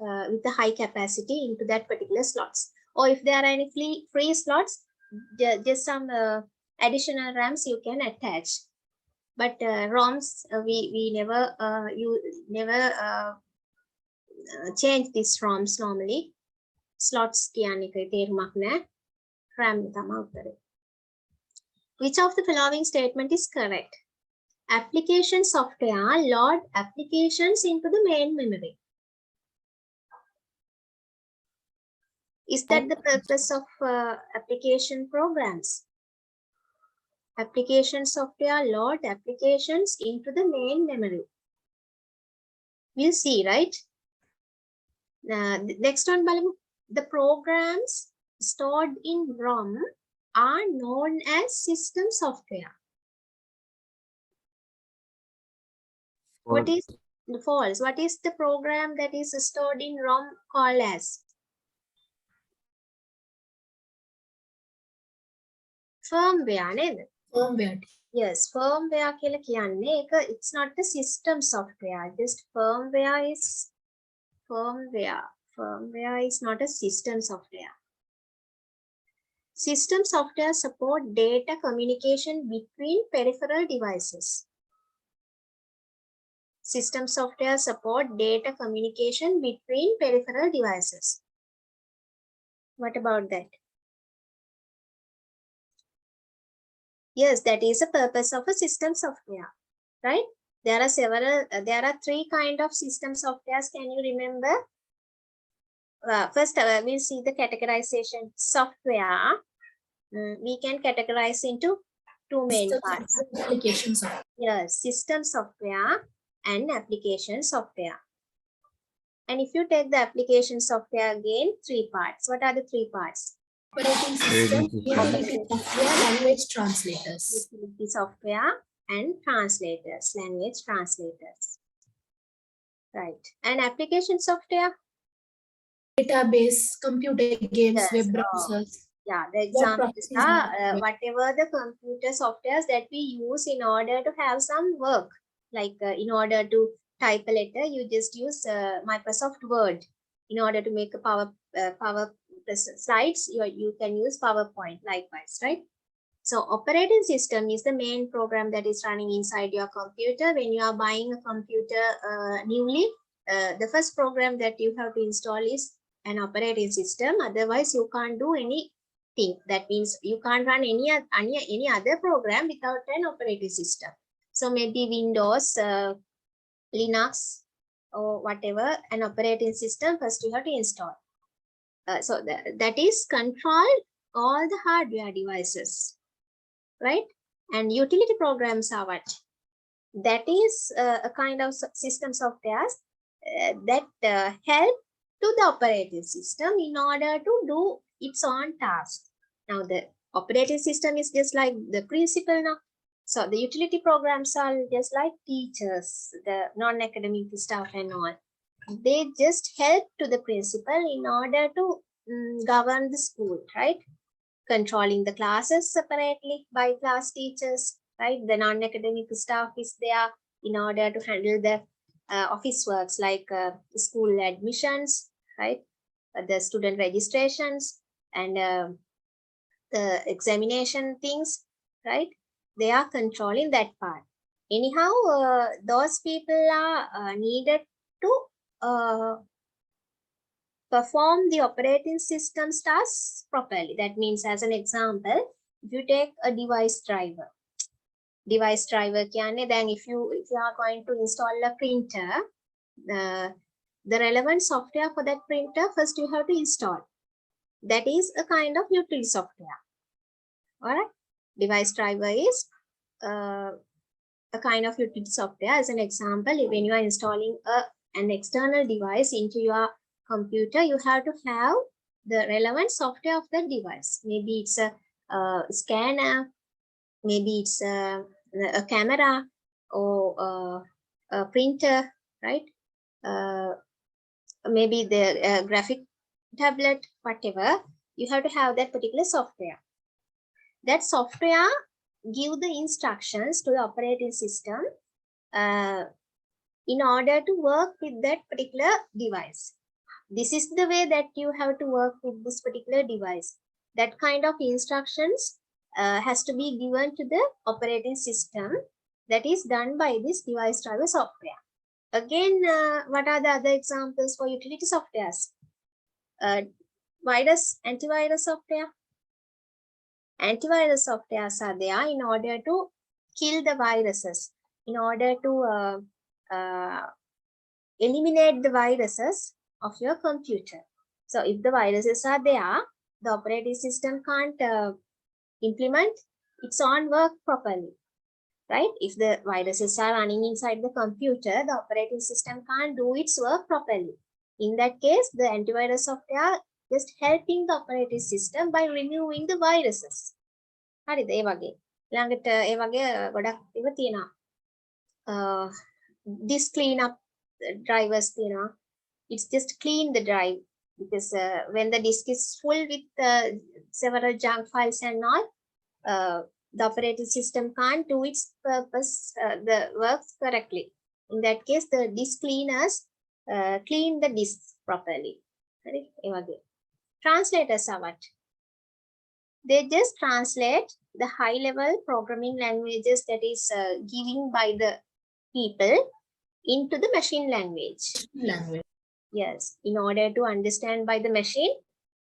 with a high capacity into that particular slots. Or if there are any free slots, just some additional RAMs you can attach. But ROMs, we never change these ROMs normally. Slots කියන්නේ තේරුමක් නැහැ. RAM තමයි උත්තරේ. Which of the following statement is correct? Application software load applications into the main memory. Is that the purpose of application programs? Application software load applications into the main memory. We'll see, right? Next one, බලමු. The programs stored in ROM are known as system software. What is false? What is the program that is stored in ROM called as? Firmware, නේද? Firmware. Yes, firmware කියලා කියන්නේ it's not the system software. Just firmware is firmware. Firmware is not a system software. System software support data communication between peripheral devices. System software support data communication between peripheral devices. What about that? Yes, that is the purpose of a system software, right? There are several, there are 3 kind of system softwares. Can you remember? First, we'll see the categorization. Software, we can categorize into 2 main parts. Application software. Yes, system software and application software. And if you take the application software again, 3 parts. What are the 3 parts? Operating system, utility software, language translators. Utility software and translators, language translators. Right. And application software? Database, computer games, Yes, web browsers. Yeah, the examples processes are whatever the computer softwares that we use in order to have some work. Like in order to type a letter, you just use Microsoft Word. In order to make a power slides, you can use PowerPoint likewise, right? So operating system is the main program that is running inside your computer. When you are buying a computer newly, the first program that you have to install is an operating system. Otherwise, you can't do anything. That means you can't run any other program without an operating system. So maybe Windows, Linux, or whatever, an operating system, first you have to install. So that is control all the hardware devices, right? And utility programs are what? That is a kind of system softwares that help to the operating system in order to do its own task. Now the operating system is just like the principal now. So the utility programs are just like teachers, the non-academic staff and all. They just help to the principal in order to govern the school, right? Controlling the classes separately by class teachers, right? The non-academic staff is there in order to handle the office works like school admissions, right? The student registrations and the examination things, right? They are controlling that part. Anyhow, those people are needed to perform the operating system tasks properly. That means, as an example, if you take a device driver කියන්නේ then if you are going to install a printer, the relevant software for that printer first you have to install. That is a kind of utility software. All right, device driver is a kind of utility software. As an example, when you are installing an external device into your computer, you have to have the relevant software of the device. Maybe it's a scanner, maybe it's a camera, or a printer, right? Maybe the graphic tablet, whatever. You have to have that particular software. That software give the instructions to the operating system in order to work with that particular device. This is the way that you have to work with this particular device. That kind of instructions has to be given to the operating system. That is done by this device driver software. Again, what are the other examples for utility softwares? Antivirus software. Antivirus softwares are there in order to kill the viruses, in order to eliminate the viruses of your computer. So if the viruses are there, the operating system can't implement its own work properly, right? If the viruses are running inside the computer, the operating system can't do its work properly. In that case, the antivirus software just helping the operating system by removing the viruses. හරිද ඒ වගේ ළඟට ඒ වගේ ගොඩක් ඒවා තියෙනවා disk cleanup drivers තියෙනවා. It's just clean the drive because when the disk is full with several junk files and all, the operating system can't do its purpose, the works correctly. In that case, the disk cleaners clean the disk properly. Translators are what? They just translate the high-level programming languages that is given by the people into the machine language. Yes, in order to understand by the machine,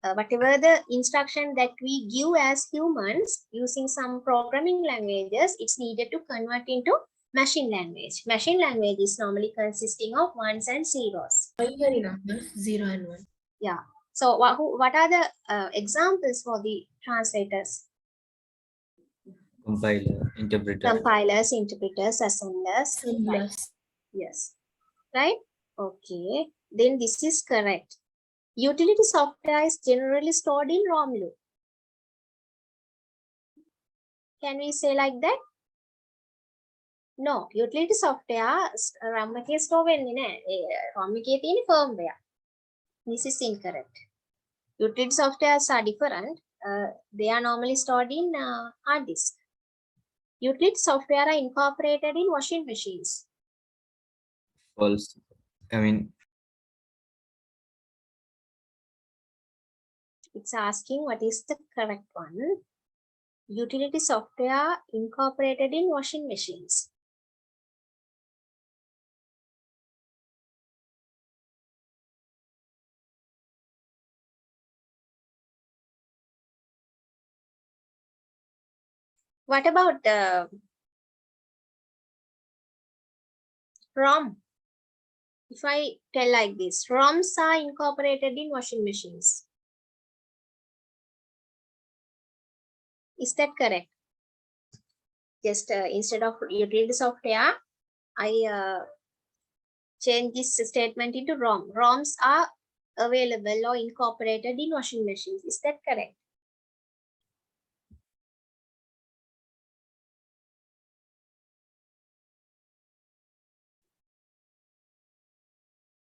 whatever the instruction that we give as humans using some programming languages, it's needed to convert into machine language. Machine language is normally consisting of ones and zeros. Binary numbers 0 and 1. Yeah. So what are the examples for the translators? Compiler, interpreter. Compilers, interpreters, assemblers. Assemblers. Yes. Right? Okay. Then this is correct. Utility software is generally stored in ROM loop. Can we say like that? No. Utility software RAM එකේ store වෙන්නේ නැහැ. ROM එකේ තියෙන firmware. This is incorrect. Utility softwares are different. They are normally stored in hard disk. Utility software are incorporated in washing machines. False. I mean, it's asking what is the correct one. Utility software incorporated in washing machines. What about ROM? If I tell like this, ROMs are incorporated in washing machines. Is that correct? Just instead of utility software, I change this statement into ROM. ROMs are available or incorporated in washing machines. Is that correct?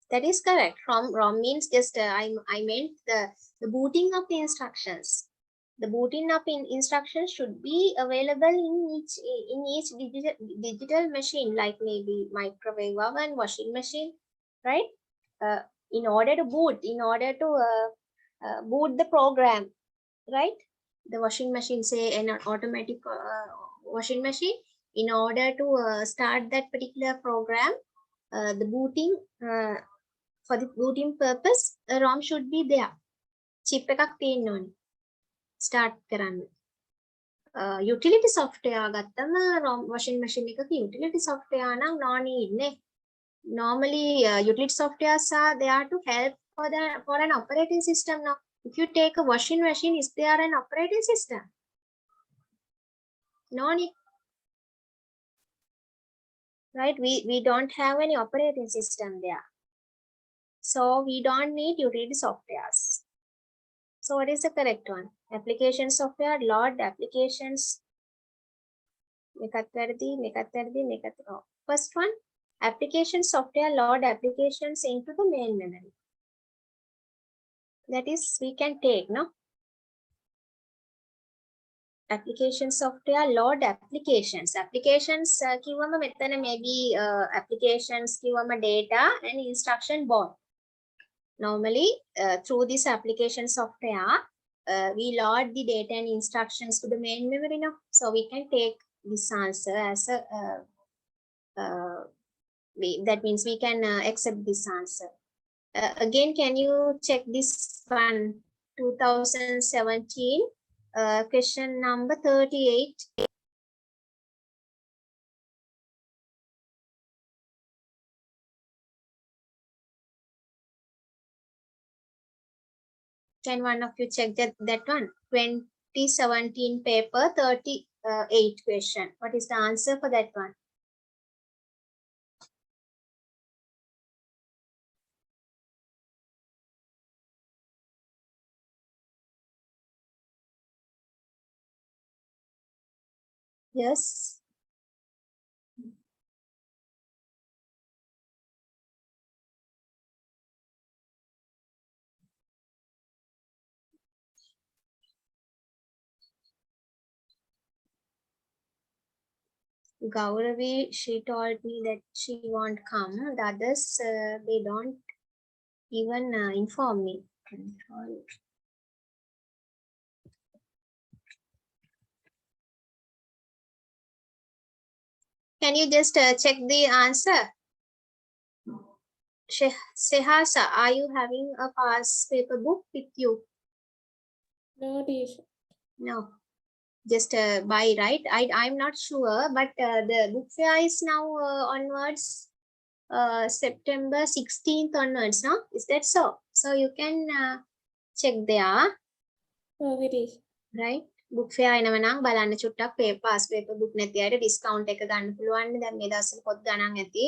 That is correct. ROM means just I meant the booting of the instructions. The booting up in instructions should be available in each digital machine, like maybe microwave oven, washing machine, right? In order to boot, boot the program, right? The washing machine, say an automatic washing machine, in order to start that particular program, the booting for the booting purpose, a ROM should be there. Chip එකක් තියෙන්න ඕනේ. Start කරන්න. Utility software ගත්තම ROM washing machine එකක utility software නම් no need නේ. Normally utility softwares are there to help for an operating system now. If you take a washing machine, is there an operating system? No need. Right? We don't have any operating system there. So we don't need utility softwares. So what is the correct one? Application software, load applications. First one, application software load applications into the main memory. That is, we can take, no? Application software load applications. Applications කිව්වම මෙතන maybe applications කිව්වම data and instruction board. Normally through this application software we load the data and instructions to the main memory now. So we can take this answer as a that means we can accept this answer. Again, can you check this one? 2017 question number 38. Can one of you check that one? 2017 paper 38 question. What is the answer for that one? Yes. Gauravi, she told me that she won't come. The others, they don't even inform me. Can you just check the answer? Sehasa, are you having a past paper book with you? No, teacher. No. Just buy, right? I'm not sure, but the book fair is now onwards, September 16th onwards, no? Is that so? So you can check there, Okay, teacher. right? Book fair එනව නම් බලන්න චුට්ටක් paper book නැති අයට discount එක ගන්න පුළුවන්. දැන් මේ දවස්වල පොත් ගණන් ඇති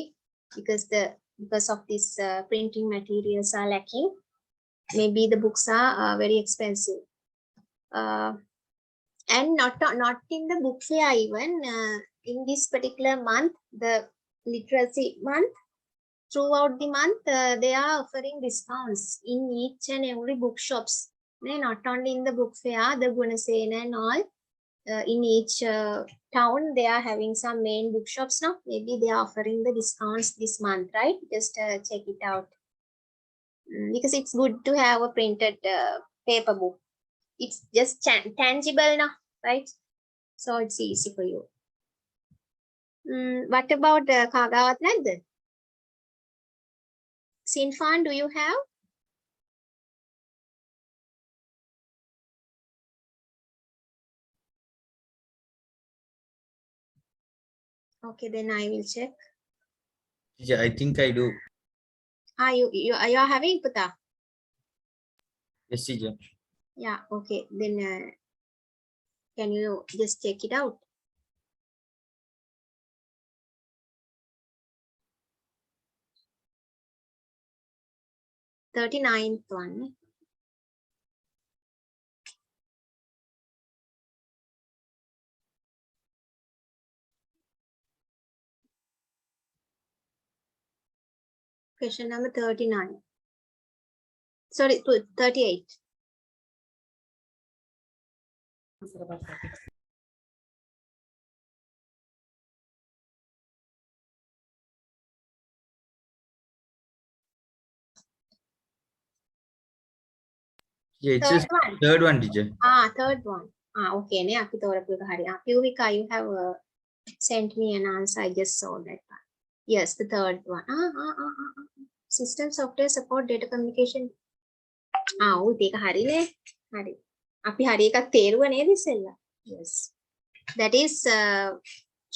because of this printing materials are lacking. Maybe the books are very expensive. And not in the book fair even, in this particular month, the literacy month, throughout the month, they are offering discounts in each and every bookshops. Not only in the book fair, the Gunasena and all, in each town, they are having some main bookshops now. Maybe they are offering the discounts this month, right? Just check it out. Because it's good to have a printed paper book. It's just tangible now, right? So it's easy for you. What about Kagawat නැද්ද? Sinfan, do you have? Okay, then I will check. Yeah, I think I do. You are having Puta? Yes, teacher. Yeah, okay. Then can you just check it out? Thirty-ninth one. Question number 39. Sorry, 38. Yeah, it's Third just one. third one, teacher. Third one. Okay, ne අපි තෝරපු එක හරි. Puvika, you have sent me an answer. I just saw that one. Yes, the third one. System software support data communication. උත් ඒක හරිනේ. හරි. අපි හරි එකක් තේරුවා නේද ඉස්සෙල්ලා? Yes. That is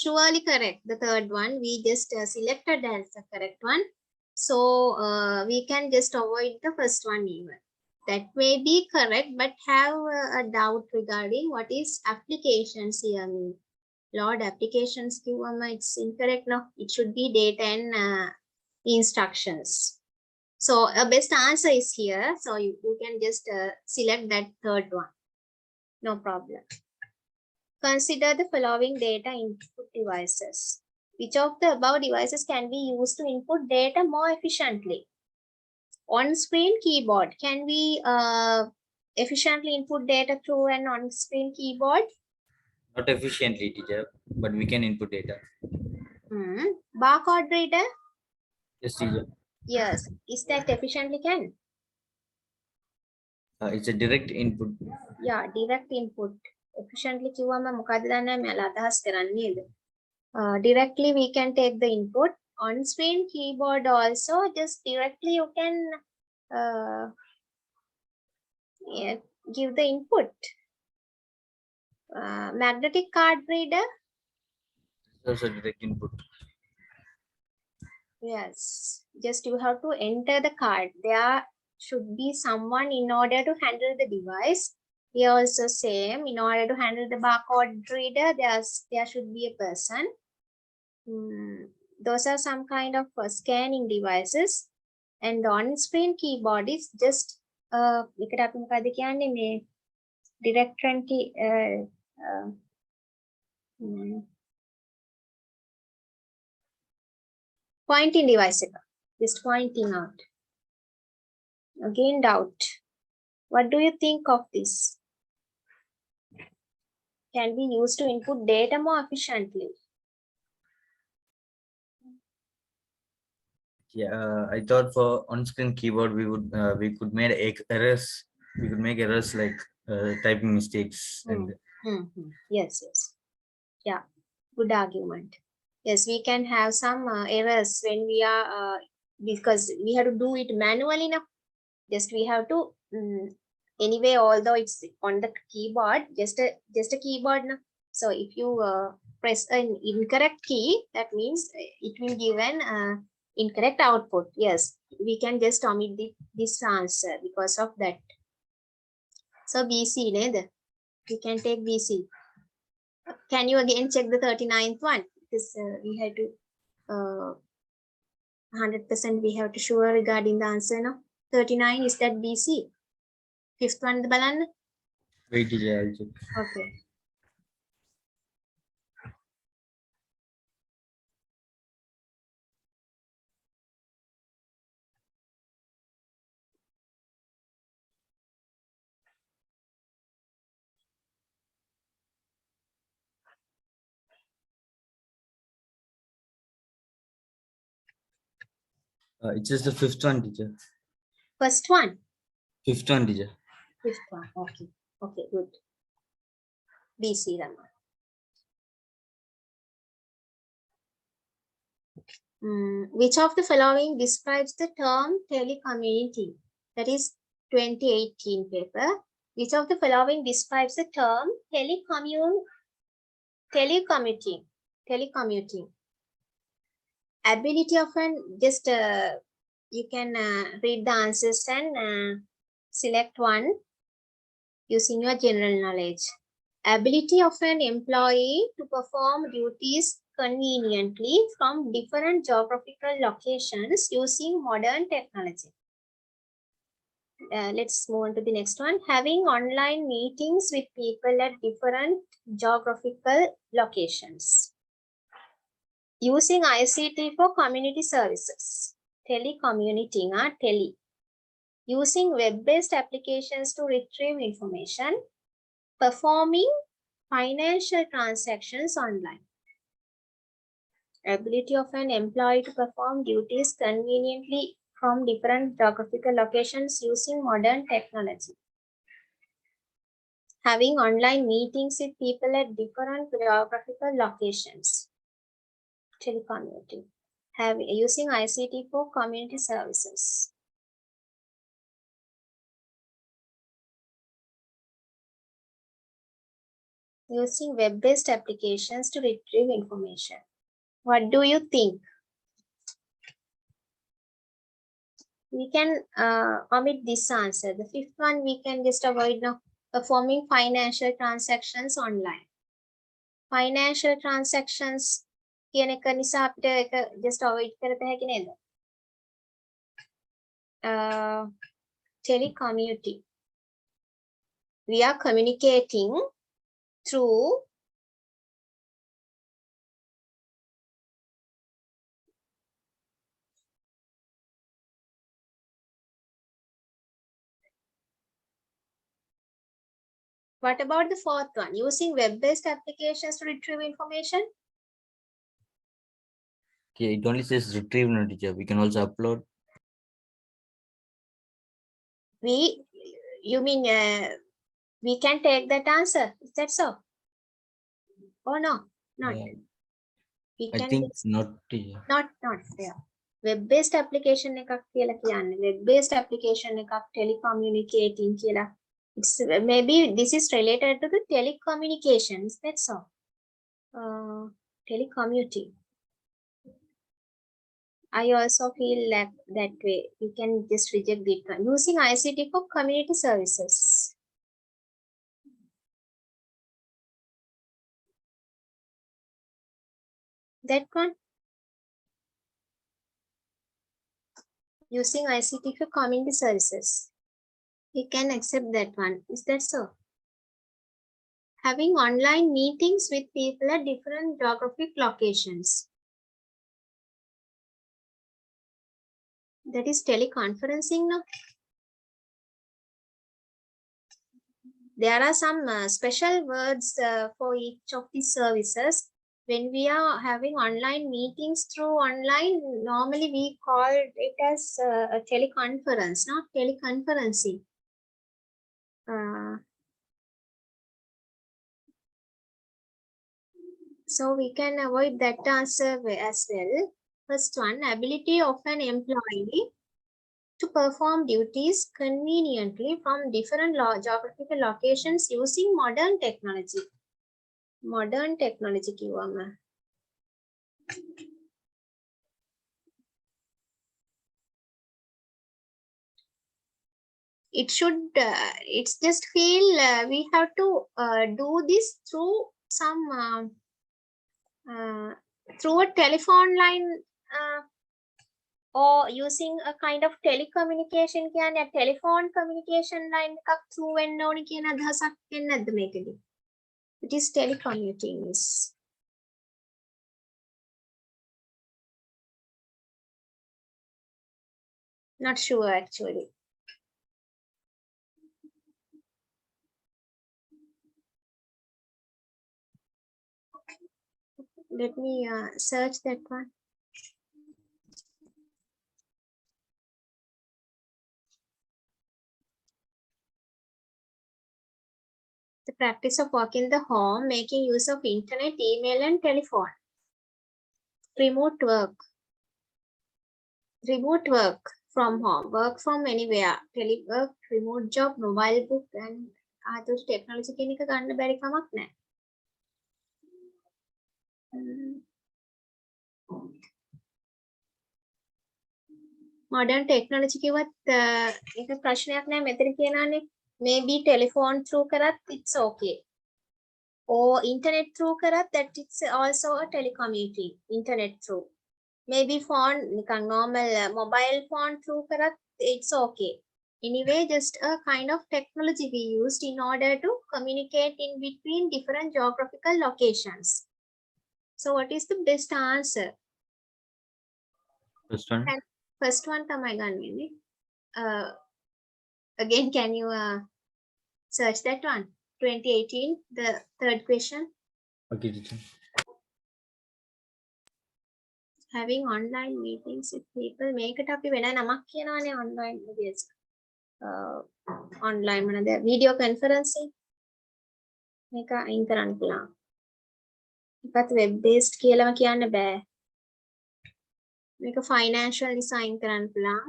surely correct. The third one we just selected as the correct one. So we can just avoid the first one even. That may be correct, but have a doubt regarding what is applications here mean. Load applications it's incorrect. No, it should be data and instructions. So a best answer is here. So you can just select that third one. No problem. Consider the following data input devices. Which of the above devices can be used to input data more efficiently? On-screen keyboard. Can we efficiently input data through an on-screen keyboard? Not efficiently, teacher, but we can input data. Barcode reader? Yes, teacher. Yes. Is that efficiently can? It's a direct input. Yeah, direct input. Efficiently කිව්වම මොකද්ද දන්නේ මම අදහස් කරන්නේ නේද? Directly we can take the input. On screen keyboard also just directly you can yeah, give the input. Magnetic card reader? It's also direct input. Yes, just you have to enter the card. There should be someone in order to handle the device. Here also same, in order to handle the barcode reader, there should be a person. Those are some kind of scanning devices. And the on-screen keyboard is just එකට අපි මොකද කියන්නේ මේ direct key pointing device එක. Just pointing out. Again doubt. What do you think of this? Can be used to input data more efficiently. Yeah, I thought for on-screen keyboard we could make errors. We could make errors like typing mistakes and Yes. Yeah, good argument. Yes, we can have some errors when we are because we have to do it manually now. Just we have to anyway, although it's on the keyboard, just a keyboard now. So if you press an incorrect key, that means it will give an incorrect output. Yes, we can just omit this answer because of that. So BC, neither. We can take BC. Can you again check the 39th one? Because we had to 100% we have to sure regarding the answer now. 39 is that BC. Fifth one the balan. wait, teacher, I'll check. Okay. It's just the fifth one, teacher. First one. Fifth one, teacher. Fifth one. Okay. Okay, good. BC Rama. Which of the following describes the term telecommuting? That is 2018 paper. Which of the following describes the term telecommuting? Ability of an just you can read the answers and select one using your general knowledge. Ability of an employee to perform duties conveniently from different geographical locations using modern technology. Let's move on to the next one. Having online meetings with people at different geographical locations. Using ICT for community services. Telecommuting, tele. Using web-based applications to retrieve information. Performing financial transactions online. Ability of an employee to perform duties conveniently from different geographical locations using modern technology. Having online meetings with people at different geographical locations. Telecommuting. Using ICT for community services. Using web-based applications to retrieve information. What do you think? We can omit this answer. The fifth one we can just avoid now. Performing financial transactions online. Financial transactions කියන එක නිසා අපිට ඒක just avoid කරත හැකි නේද? telecommuting. We are communicating through what about the fourth one? Using web-based applications to retrieve information. Okay, it only says retrieve, no teacher. We can also upload. You mean we can take that answer? Is that so? Oh no, not. We I can think just not, teacher. not there. Web-based application එකක් කියලා කියන්නේ. Web-based application එකක් telecommunicating කියලා. It's maybe this is related to the telecommunications. That's all. Telecommuting. I also feel like that way. We can just reject it. Using ICT for community services. That one. Using ICT for community services. We can accept that one. Is that so? Having online meetings with people at different geographic locations. That is teleconferencing now. There are some special words for each of these services. When we are having online meetings through online, normally we call it as a teleconference, not teleconferencing. So we can avoid that answer as well. First one, ability of an employee to perform duties conveniently from different geographical locations using modern technology. Modern technology කිව්වම it should it's just feel we have to do this through some through a telephone line or using a kind of telecommunication කියන්නේ telephone communication line එකක් through වෙන්න ඕනි කියන අදහසක් එන්නේ නැද්ද මේකදී? It is telecommuting is. Not sure actually. Let me search that one. The practice of working the home, making use of internet, email and telephone. Remote work. Remote work from home, work from anywhere, telework, remote job, mobile book and other technology කියන එක ගන්න බැරි කමක් නැහැ. Modern technology කිව්වත් ඒක ප්‍රශ්නයක් නැහැ මෙතන කියනවානේ maybe telephone through කරත් it's okay. Or internet through කරත් that it's also a telecommuting internet through. Maybe phone නිකන් normal mobile phone through කරත් it's okay. Anyway, just a kind of technology we used in order to communicate in between different geographical locations. So what is the best answer? First one. First one තමයි ගන්නේ. Again, can you search that one? 2018, the third question. Okay, teacher. Having online meetings with people. මේකට අපි වෙන නමක් කියනවානේ online videos. Online මොනද video conferencing. මේක අයින් කරන්න පුළුවන්. ඒකත් web based කියලාම කියන්න බෑ. මේක financial design කරන්න පුළුවන්.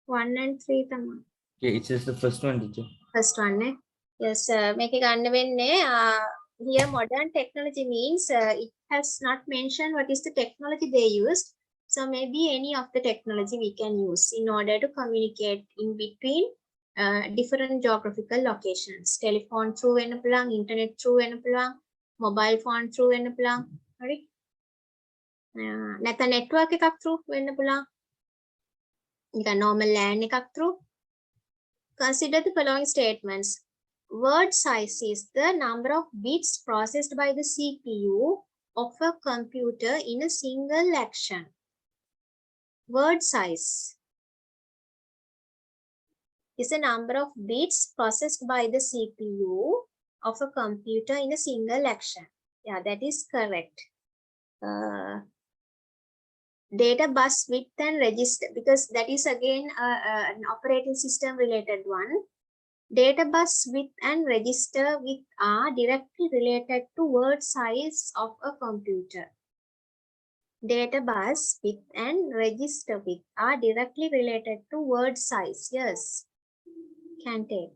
1 and 3 තමයි. Okay, it says the first one, teacher. First one ne? Yes, මේක ගන්න වෙන්නේ here modern technology means it has not mentioned what is the technology they used. So maybe any of the technology we can use in order to communicate in between different geographical locations. Telephone through වෙන්න පුළුවන්, internet through වෙන්න පුළුවන්, mobile phone through වෙන්න පුළුවන්. හරි? නැත්නම් network එකක් through වෙන්න පුළුවන්. නිකන් normal line එකක් through. Consider the following statements. Word size is the number of bits processed by the CPU of a computer in a single action. Word size is the number of bits processed by the CPU of a computer in a single action. Yeah, that is correct. Data bus width and register, because that is again an operating system related one. Data bus width and register width are directly related to word size of a computer. Data bus width and register width are directly related to word size. Yes, can take.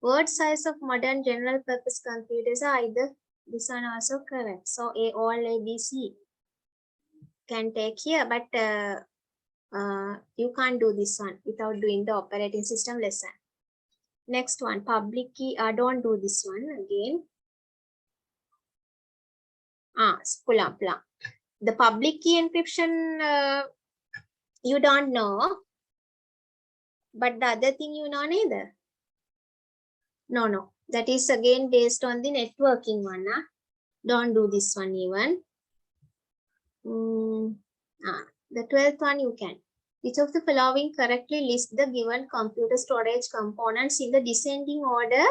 Word size of modern general purpose computers are either, this one also correct. So all A, B, C can take here, but you can't do this one without doing the operating system lesson. Next one, public key. Don't do this one again. Pull up. The public key encryption, you don't know, but the other thing you know neither. No, that is again based on the networking one. Don't do this one even. The 12th one you can. Which of the following correctly list the given computer storage components in the descending order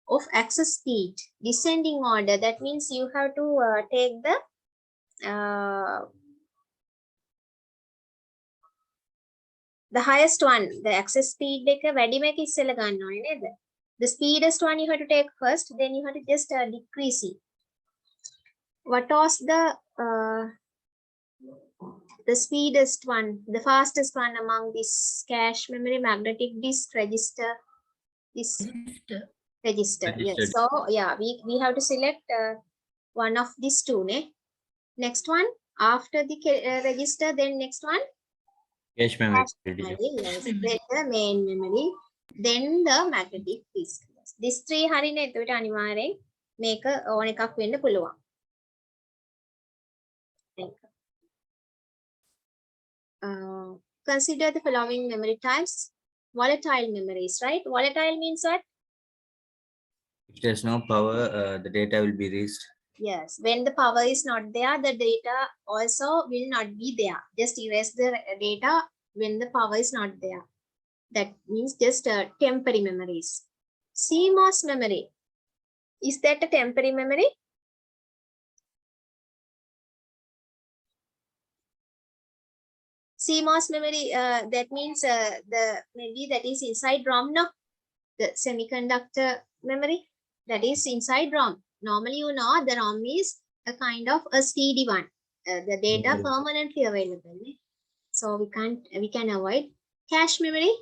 of access speed? Descending order, that means you have to take the highest one, the access speed එක වැඩිම එක ඉස්සෙල්ලා ගන්න ඕනේ නේද? The speedest one you have to take first, then you have to just decrease it. What was the speedest one, the fastest one among this cache memory, magnetic disk, register, this register. Yes. So yeah, we have to select one of these two. Next one, after the register, then next one, cache memory. Yes. Then the main memory, then the magnetic disk. Yes. This three හරිනේ. එතකොට අනිවාර්යෙන් මේක ඕන එකක් වෙන්න පුළුවන්. Consider the following memory types. Volatile memories, right? Volatile means what? If there's no power, the data will be erased. Yes, when the power is not there, the data also will not be there. Just erase the data when the power is not there. That means just temporary memories. CMOS memory, is that a temporary memory? CMOS memory, that means the maybe that is inside ROM, no? The semiconductor memory that is inside ROM. Normally, you know, the ROM is a kind of a steady one. The data permanently available. So we can avoid. Cache memory.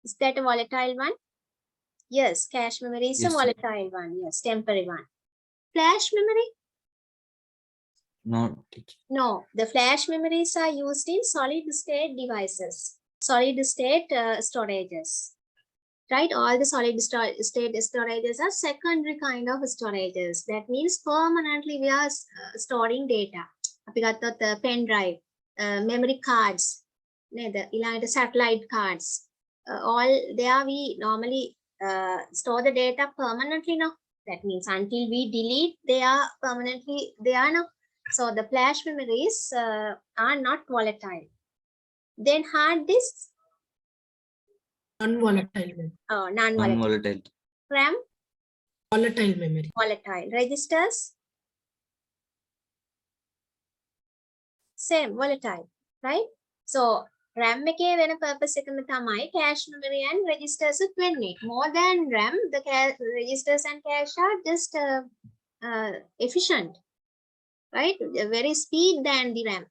Is that a volatile one? Yes, cache memory is a volatile one. Yes, temporary one. Flash memory. No, the flash memories are used in solid state devices, solid state storages, right? All the solid state storages are secondary kind of storages. That means permanently we are storing data. We got the pen drive, memory cards, the satellite cards, all there we normally store the data permanently now. That means until we delete, they are permanently there now. So the flash memories are not volatile. Then hard disks. Non-volatile memory. Oh, non-volatile. RAM. Volatile memory. Volatile. Registers. Same, volatile, right? So RAM එකේ වෙන purpose එකම තමයි cache memory and registers වෙන්නේ. More than RAM, the registers and cache are just efficient, right? Very speed than the RAM,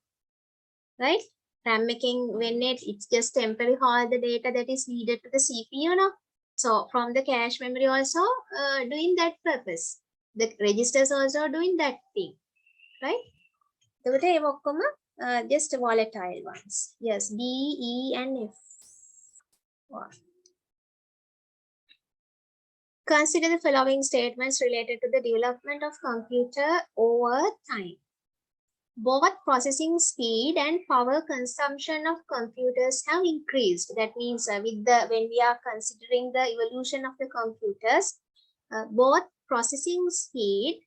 right? RAM making when it's just temporary hold the data that is needed to the CPU, no? So from the cache memory also doing that purpose. The registers also doing that thing, right? එතකොට ඒ ඔක්කොම just volatile ones. Yes, D, E, and F. Wow. Consider the following statements related to the development of computer over time. both processing speed and power consumption of computers have increased. That means when we are considering the evolution of the computers, both processing speed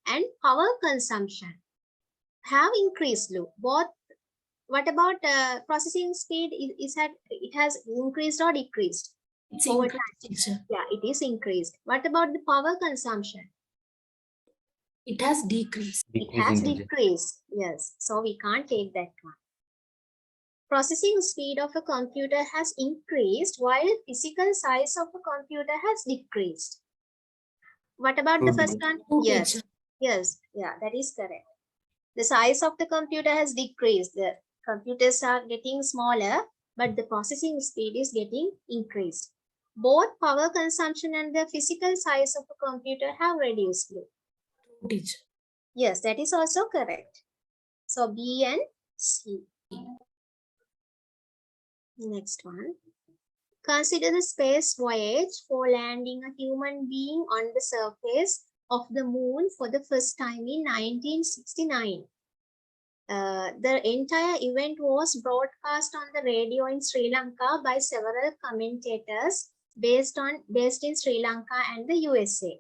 and power consumption have increased. Look, both. What about processing speed? It has increased or decreased It's over increased, time? teacher. Yeah, it is increased. What about the power consumption? It has decreased. It has Decreasing, teacher. decreased. Yes, so we can't take that one. Processing speed of a computer has increased while physical size of a computer has decreased. What about the True, first teacher. one? True, Yes, teacher. yes, yeah, that is correct. The size of the computer has decreased. The computers are getting smaller, but the processing speed is getting increased. Both power consumption and the physical size of a computer have reduced. True, teacher. Yes, that is also correct. So B and C. Next one. Consider the space voyage for landing a human being on the surface of the moon for the first time in 1969. The entire event was broadcast on the radio in Sri Lanka by several commentators based in Sri Lanka and the USA.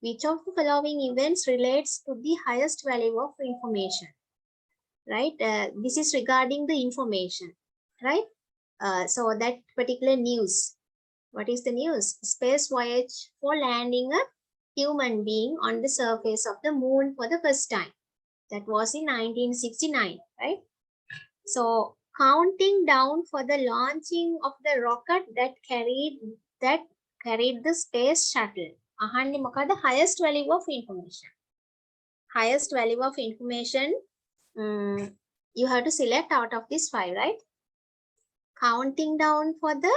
Which of the following events relates to the highest value of information? Right? This is regarding the information, right? So that particular news. What is the news? Space voyage for landing a human being on the surface of the moon for the first time. That was in 1969, right? So counting down for the launching of the rocket that carried the space shuttle. The highest value of information. Highest value of information. You have to select out of this 5, right? Counting down for the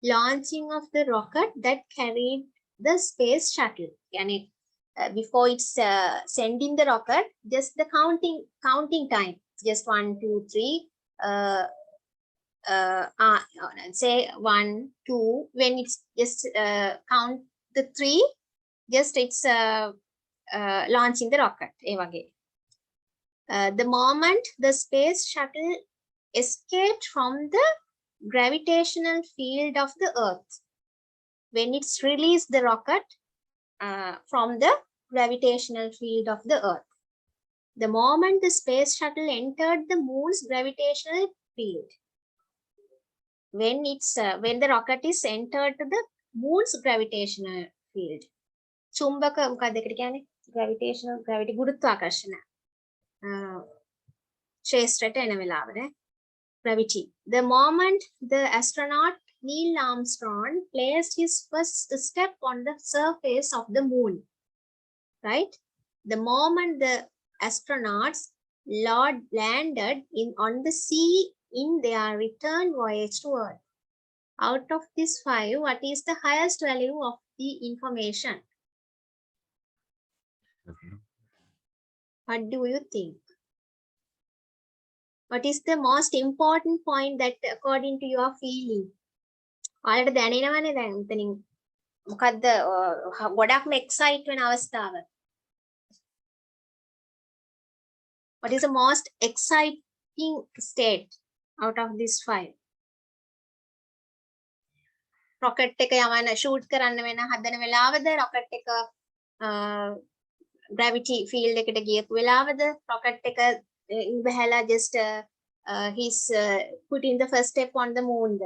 launching of the rocket that carried the space shuttle. Yani, before it's sending the rocket, just the counting time, just 1, 2, 3. Say 1, 2. When it's just count the 3, just it's launching the rocket. The moment the space shuttle escaped from the gravitational field of the Earth, when it's released the rocket from the gravitational field of the Earth. The moment the space shuttle entered the moon's gravitational field, when the rocket is entered to the moon's gravitational field, චුම්බක මොකක්ද ඒකට කියන්නේ? Gravitational gravity ගුරුත්වාකර්ෂණ ක්ෂේත්‍රයට එන වෙලාවට gravity. The moment the astronaut Neil Armstrong placed his first step on the surface of the moon, right? The moment the astronauts landed on the sea in their return voyage to Earth. Out of these 5, what is the highest value of the information? What do you think? What is the most important point that according to your feeling? ඔයාලට දැනෙනවනේ දැන් උතනින් මොකද්ද ගොඩක්ම excite වෙන අවස්ථාව? What is the most exciting state out of these 5? Rocket එක යවන shoot කරන්න වෙන හදන වෙලාවද? Rocket එක gravity field එකට ගියපු වෙලාවද? Rocket එක බහැලා just he's putting the first step on the moon.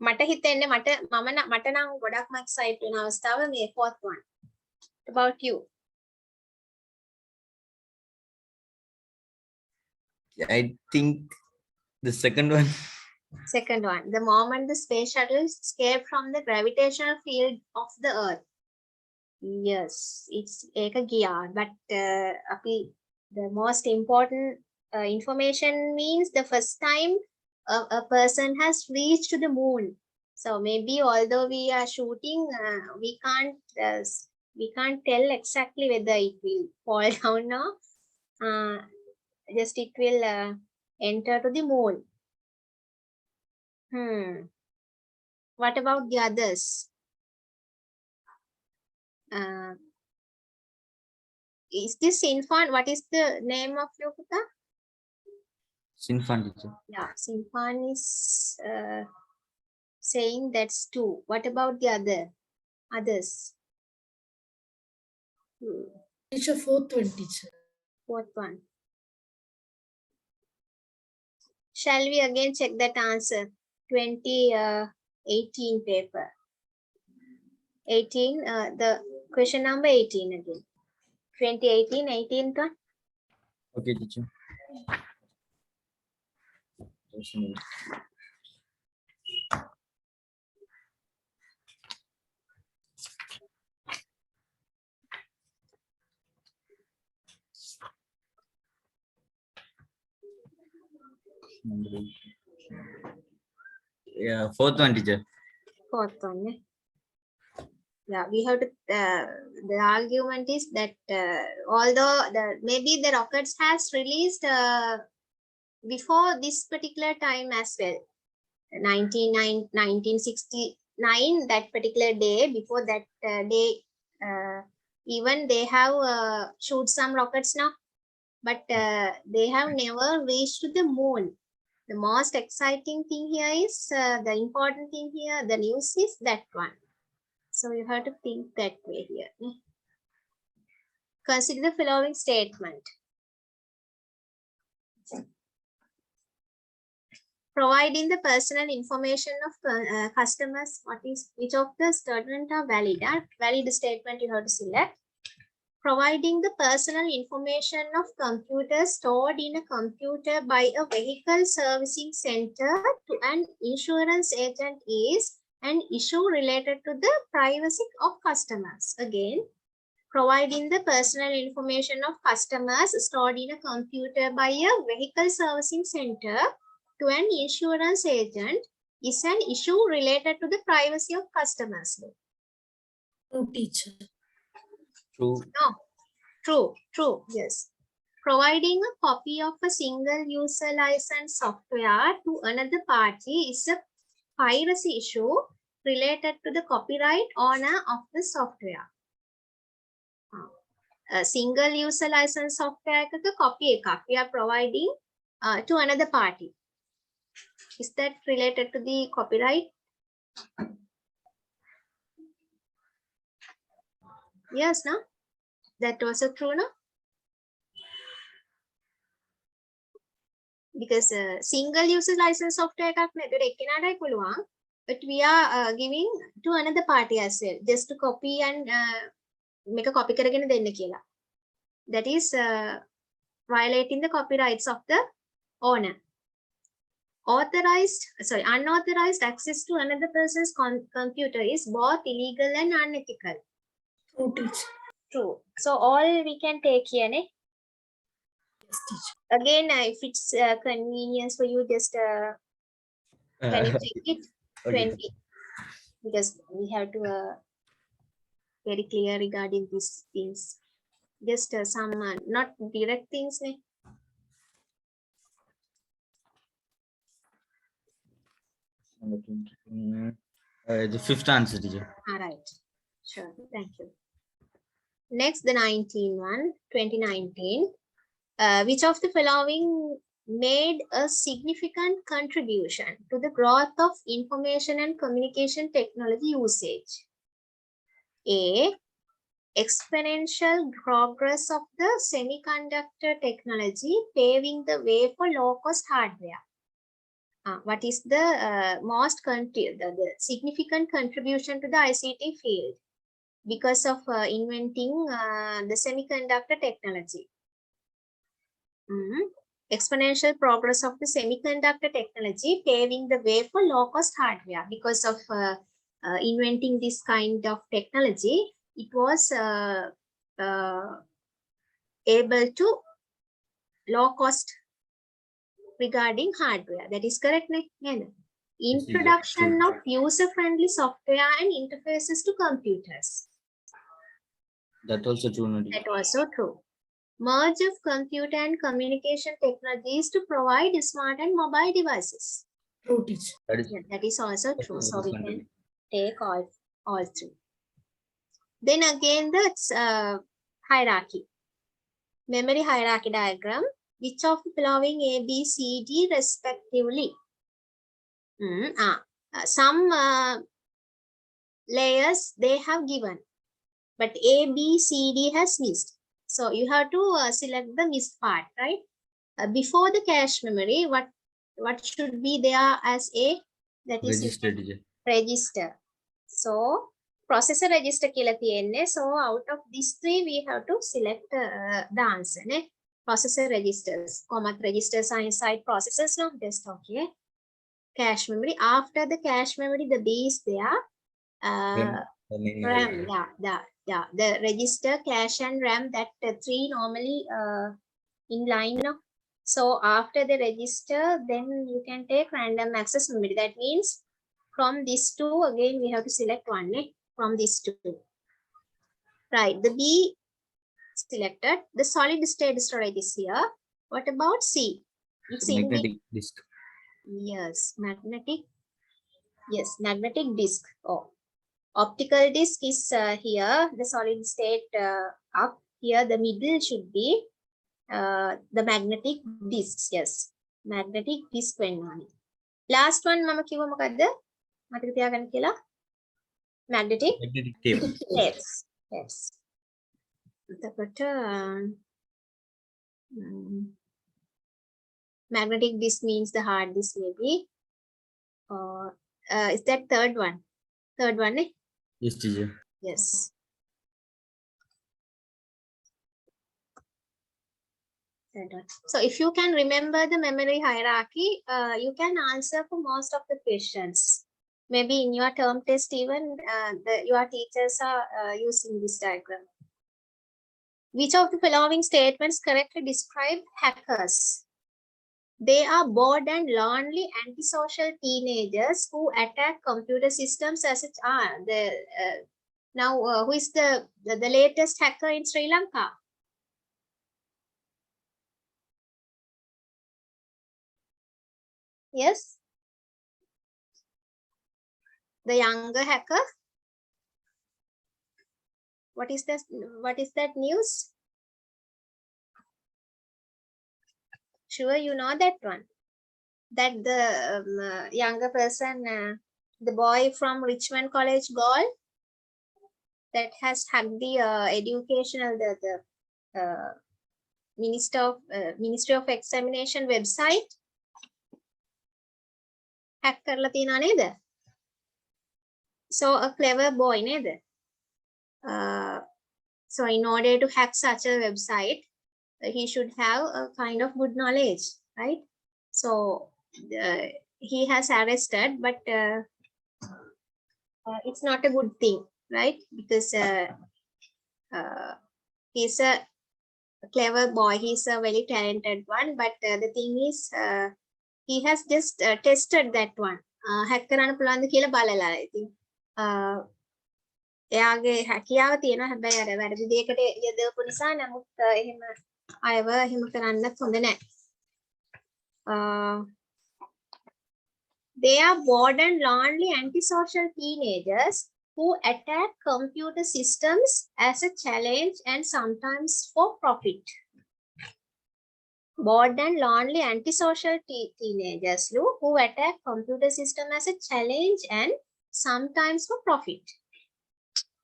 මට හිතෙන්නේ මට නම් ගොඩක්ම excited වෙන අවස්ථාව මේ 4th one. What about you? I think the second one. Second one. The moment the space shuttle escaped from the gravitational field of the Earth. Yes, it's ඒක ගියා. But the most important information means the first time a person has reached to the moon. So maybe although we are shooting, we can't tell exactly whether it will fall down or just it will enter to the moon. What about the others? Is this Sinfan? What is the name of your Puta? Sinfan teacher. Yeah, Sinfan is saying that's 2. What about the others? Teacher, fourth one, teacher. Fourth one. Shall we again check that answer? 2018 paper. 18, the question number 18 again. 2018, 18th one. Okay, teacher. Just a minute. Number 8. Yeah, fourth one, teacher. Fourth one. Yeah. Yeah, we have to, the argument is that although maybe the rockets has released before this particular time as well, 1969, that particular day, before that day, even they have shoot some rockets now, but they have never reached to the moon. The most exciting thing here is, the important thing here, the news is that one. So you have to think that way here. Consider the following statement. Providing the personal information of customers, which of the statement are valid? Valid statement you have to select. Providing the personal information of computers stored in a computer by a vehicle servicing center to an insurance agent is an issue related to the privacy of customers. Again, providing the personal information of customers stored in a computer by a vehicle servicing center to an insurance agent is an issue related to the privacy of customers. No, teacher. True. No, true, yes. Providing a copy of a single user license software to another party is a piracy issue related to the copyright owner of the software. A single user license software copy we are providing to another party. Is that related to the copyright? Yes, no? That was a true, no? Because single user license software but we are giving to another party as well, just to copy and make a copy. That is violating the copyrights of the owner. Unauthorized access to another person's computer is both illegal and unethical. No, teacher. True. So all we can take here, ne? Yes, teacher. Again, if it's convenience for you, just can you check it? Okay. 20, because we have to very clear regarding these things. Just some not direct things, ne? Number 20. The fifth answer, teacher. All right. Sure. Thank you. Next, the 2019. Which of the following made a significant contribution to the growth of information and communication technology usage? A. Exponential progress of the semiconductor technology paving the way for low-cost hardware. What is the the significant contribution to the ICT field because of inventing the semiconductor technology? Exponential progress of the semiconductor technology paving the way for low-cost hardware. Because of inventing this kind of technology, it was able to low cost regarding hardware. That is correct, ne? Introduction of user-friendly software and interfaces to computers. That also true, no, teacher. That also true. Merge of computer and communication technologies to provide smart and mobile devices. True, teacher. That is Yeah, that is also true. So we can fundamental. take all three. Then again, the hierarchy. Memory hierarchy diagram. Which of the following A, B, C, D respectively? Some layers they have given, but A, B, C, D has missed. So you have to select the missed part, right? Before the cache memory, what should be there as A? That is Register, teacher. register. So processor register කියලා තියෙන්නේ. So out of these three, we have to select the answer. Ne? Processor registers, comma registers are inside processors, no? Just okay. Cache memory. After the cache memory, the B is there. RAM, yeah. The register, cache, and RAM. That three normally in line, no? So after the register, then you can take random access memory. That means from these two, again, we have to select one from these two. Right, the B selected. The solid state storage is here. What about C? It's in Magnetic disk. yes, magnetic. Yes, magnetic disk. Oh, optical disk is here. The solid state up here. The middle should be the magnetic disks. Yes, magnetic disk වෙනවා. Last one මම කිව්ව මොකද්ද? මතක තියාගන්න කියලා. Magnetic tape. tapes. Yes. එතකොට magnetic disk means the hard disk maybe. Is that third one? Third one, eh? Yes, teacher. Yes. Third one. So if you can remember the memory hierarchy, you can answer for most of the questions. Maybe in your term test even your teachers are using this diagram. Which of the following statements correctly describe hackers? They are bored and lonely antisocial teenagers who attack computer systems as it are. Now, who is the latest hacker in Sri Lanka? Yes? The younger hacker? What is this? What is that news? Sure, you know that one. That the younger person, the boy from Richmond College Gaul, that has hacked the educational, the Ministry of Examination website. Hack කරලා තියෙනවා නේද? So a clever boy නේද? So in order to hack such a website, he should have a kind of good knowledge, right? So he has arrested, but it's not a good thing, right? Because he's a clever boy, he's a very talented one, but the thing is he has just tested that one. Hack කරන්න පුළුවන්ද කියලා බලලා ඉතින් එයාගේ හැකියාව තියෙනවා හැබැයි අර වැරදි දෙයකට යොදවපු නිසා නමුත් එහෙම අයව එහෙම කරන්නත් හොඳ නැහැ. They are bored and lonely antisocial teenagers who attack computer systems as a challenge and sometimes for profit. Bored and lonely antisocial teenagers who attack computer system as a challenge and sometimes for profit.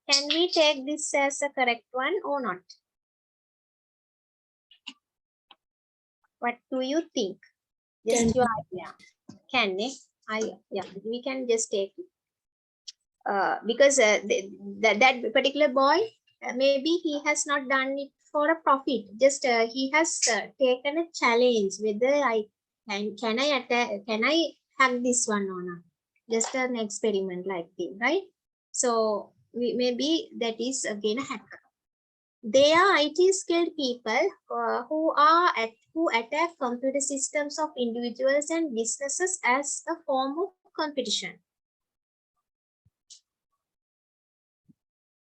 Can we take this as a correct one or not? What do you think? Just your idea. Can yeah, we can just take it. Because that particular boy, maybe he has not done it for a profit. Just he has taken a challenge whether can I hack this one or not. Just an experiment like thing, right? So maybe that is again a hacker. They are IT skilled people who attack computer systems of individuals and businesses as a form of competition.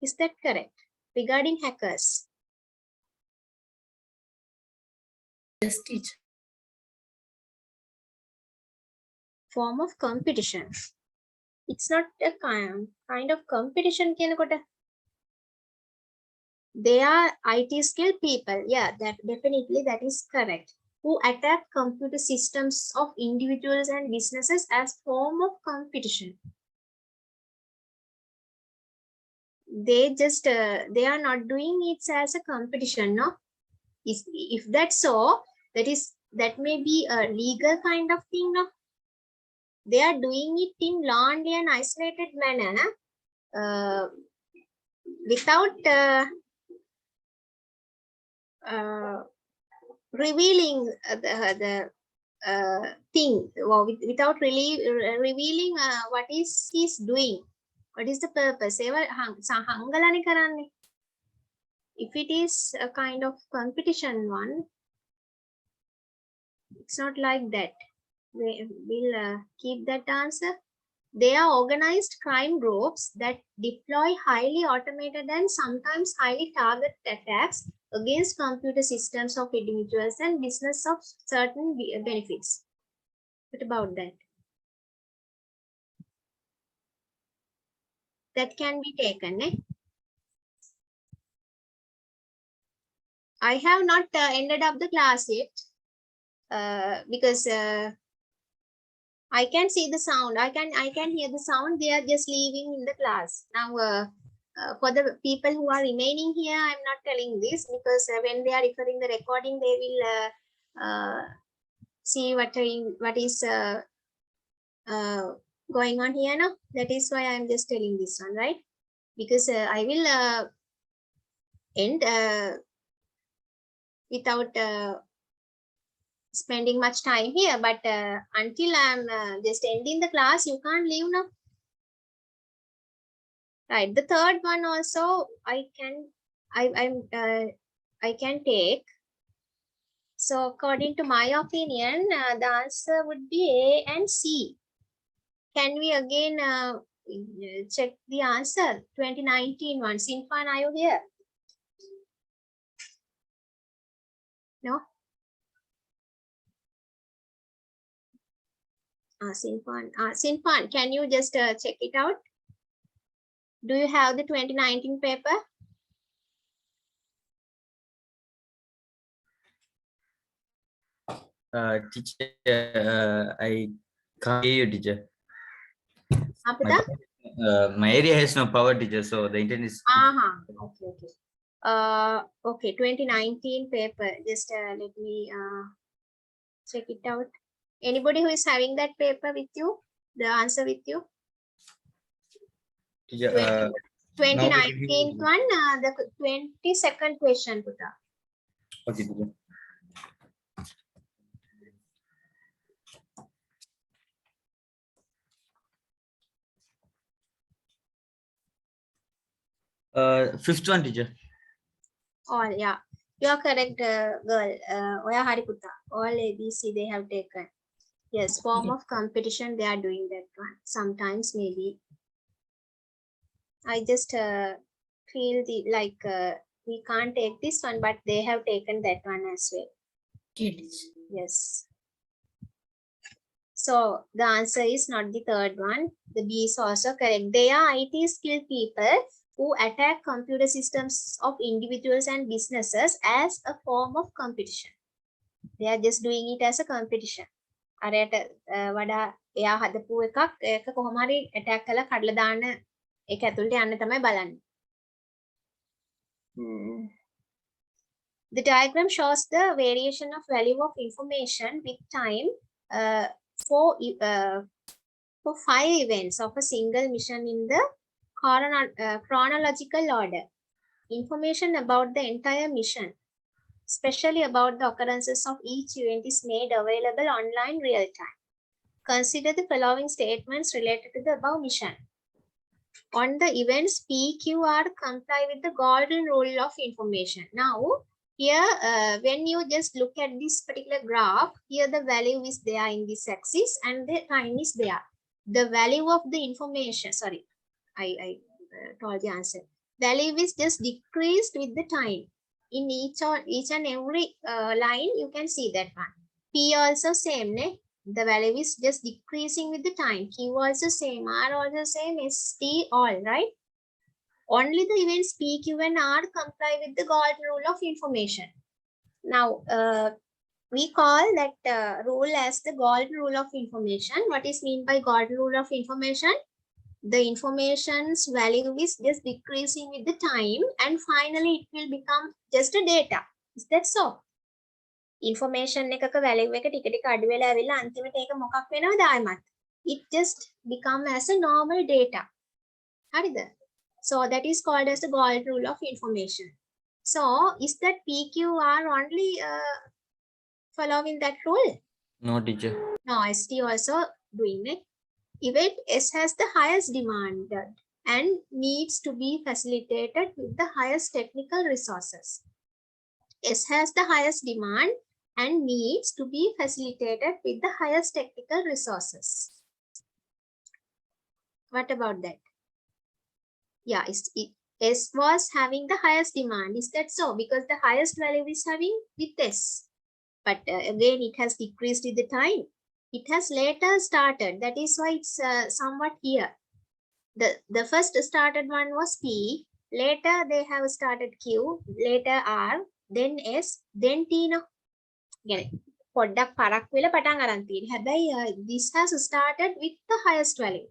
Is that correct? Regarding hackers. Yes, teacher. form of competition. It's not a kind of competition. They are IT skilled people. Yeah, that definitely that is correct. Who attack computer systems of individuals and businesses as form of competition. They just they are not doing it as a competition, no. If that's so, that may be a legal kind of thing, no. They are doing it in lonely and isolated manner, without revealing the thing, or without really revealing what is he's doing, what is the purpose. If it is a kind of competition one, it's not like that. We'll keep that answer. They are organized crime groups that deploy highly automated and sometimes highly targeted attacks against computer systems of individuals and business of certain benefits. What about that? That can be taken. I have not ended up the class yet because I can see the sound. I can hear the sound. They are just leaving in the class now. For the people who are remaining here, I'm not telling this because when they are referring the recording, they will see what is going on here now. That is why I'm just telling this one, right? Because I will end without spending much time here, but until I'm just ending the class, you can't leave now. Right, the third one also I can take. So according to my opinion, the answer would be A and C. Can we again check the answer? 2019 one. Sinfan, are you here? No? Sinfan, can you just check it out? Do you have the 2019 paper? Teacher, I can't hear you, teacher. My area has no power, teacher, so the internet is. Okay, 2019 paper. Just let me check it out. Anybody who is having that paper with you, the answer with you? Teacher, 2019 one, the 22nd question, Puta. Okay, teacher. Fifth one, teacher. All, yeah. You are correct, girl. Oya hari Puta. All ABC they have taken. Yes, form of competition, they are doing that one. Sometimes maybe. I just feel we can't take this one, but they have taken that one as well. Yes. So the answer is not the third one. The B is also correct. They are IT skilled people who attack computer systems of individuals and businesses as a form of competition. They are just doing it as a competition. අරයට වඩා එයා හදපු එකක් ඒක කොහොම හරි attack කරලා කඩලා දාන්න ඒක ඇතුළට යන්න තමයි බලන්නේ. The diagram shows the variation of value of information with time for 5 events of a single mission in the chronological order. Information about the entire mission, especially about the occurrences of each event, is made available online real time. Consider the following statements related to the above mission. On the events PQR comply with the golden rule of information. Now, here, when you just look at this particular graph, here the value is there in this axis and the time is there. The value of the information, sorry, I told the answer. Value is just decreased with the time. In each and every line, you can see that one. P also same, ne? The value is just decreasing with the time. Q also same, R also same, S, T all, right? Only the events P, Q, and R comply with the golden rule of information. Now, we call that rule as the golden rule of information. What is meant by golden rule of information? The information's value is just decreasing with the time, and finally it will become just a data. Is that so? Information එකක value එක ටික ටික අඩු වෙලා ඇවිල්ලා අන්තිමට ඒක මොකක් වෙනවද ආයිමත්? It just become as a normal data. හරිද? So that is called as the golden rule of information. So is that PQR only following that rule? No, teacher. No, ST also doing it. Event S has the highest demand and needs to be facilitated with the highest technical resources. S has the highest demand and needs to be facilitated with the highest technical resources. What about that? Yeah, S was having the highest demand. Is that so? Because the highest value is having with S. But again, it has decreased with the time. It has later started. That is why it's somewhat here. The first started one was P. Later they have started Q. Later R. Then S. Then T. No. පොඩ්ඩක් පරක් වෙලා පටන් අරන් තියෙන. හැබැයි this has started with the highest value.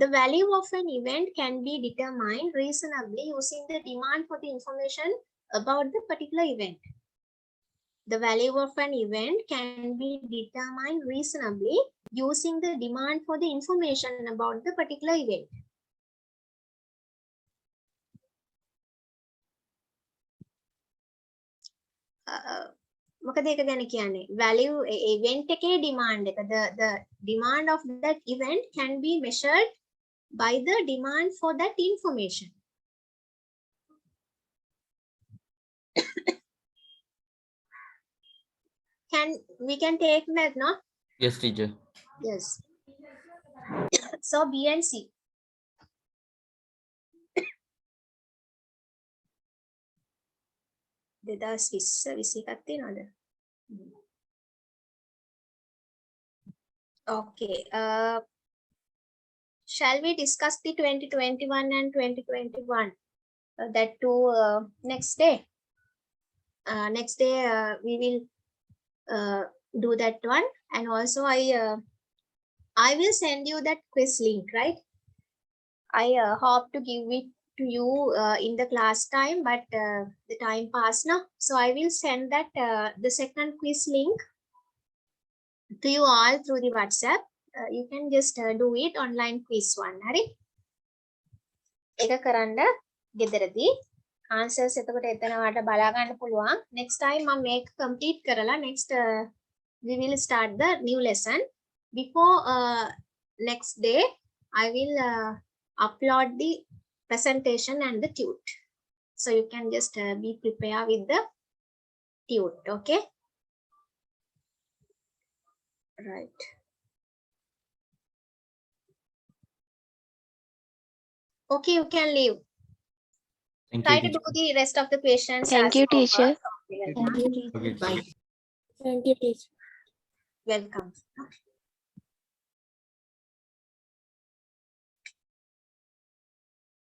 The value of an event can be determined reasonably using the demand for the information about the particular event. The value of an event can be determined reasonably using the demand for the information about the particular event. මොකද ඒක ගැන කියන්නේ? Value event එකේ demand එක. The demand of that event can be measured by the demand for that information. We can take that, no? Yes, teacher. Yes. So B and C. දෙදස් එකක් තියෙනවද? Okay. Shall we discuss the 2021 and 2021? That too next day. Next day we will do that one, and also I will send you that quiz link, right? I hope to give it to you in the class time, but the time passed now, so I will send that the second quiz link to you all through the WhatsApp. You can just do it online quiz one. Hari එක කරන්න ගෙදරදී answers එතකොට එතන වාට බලා ගන්න පුළුවන්. Next time මම මේක complete කරලා next we will start the new lesson. Before next day I will upload the presentation and the tute, so you can just be prepared with the tute. Okay, right. Okay, you can leave. Thank Try you, to teacher. do the rest of the questions. Thank as you, homework. teacher. Okay, Okay, welcome. teacher. Bye. Thank you, teacher. Welcome.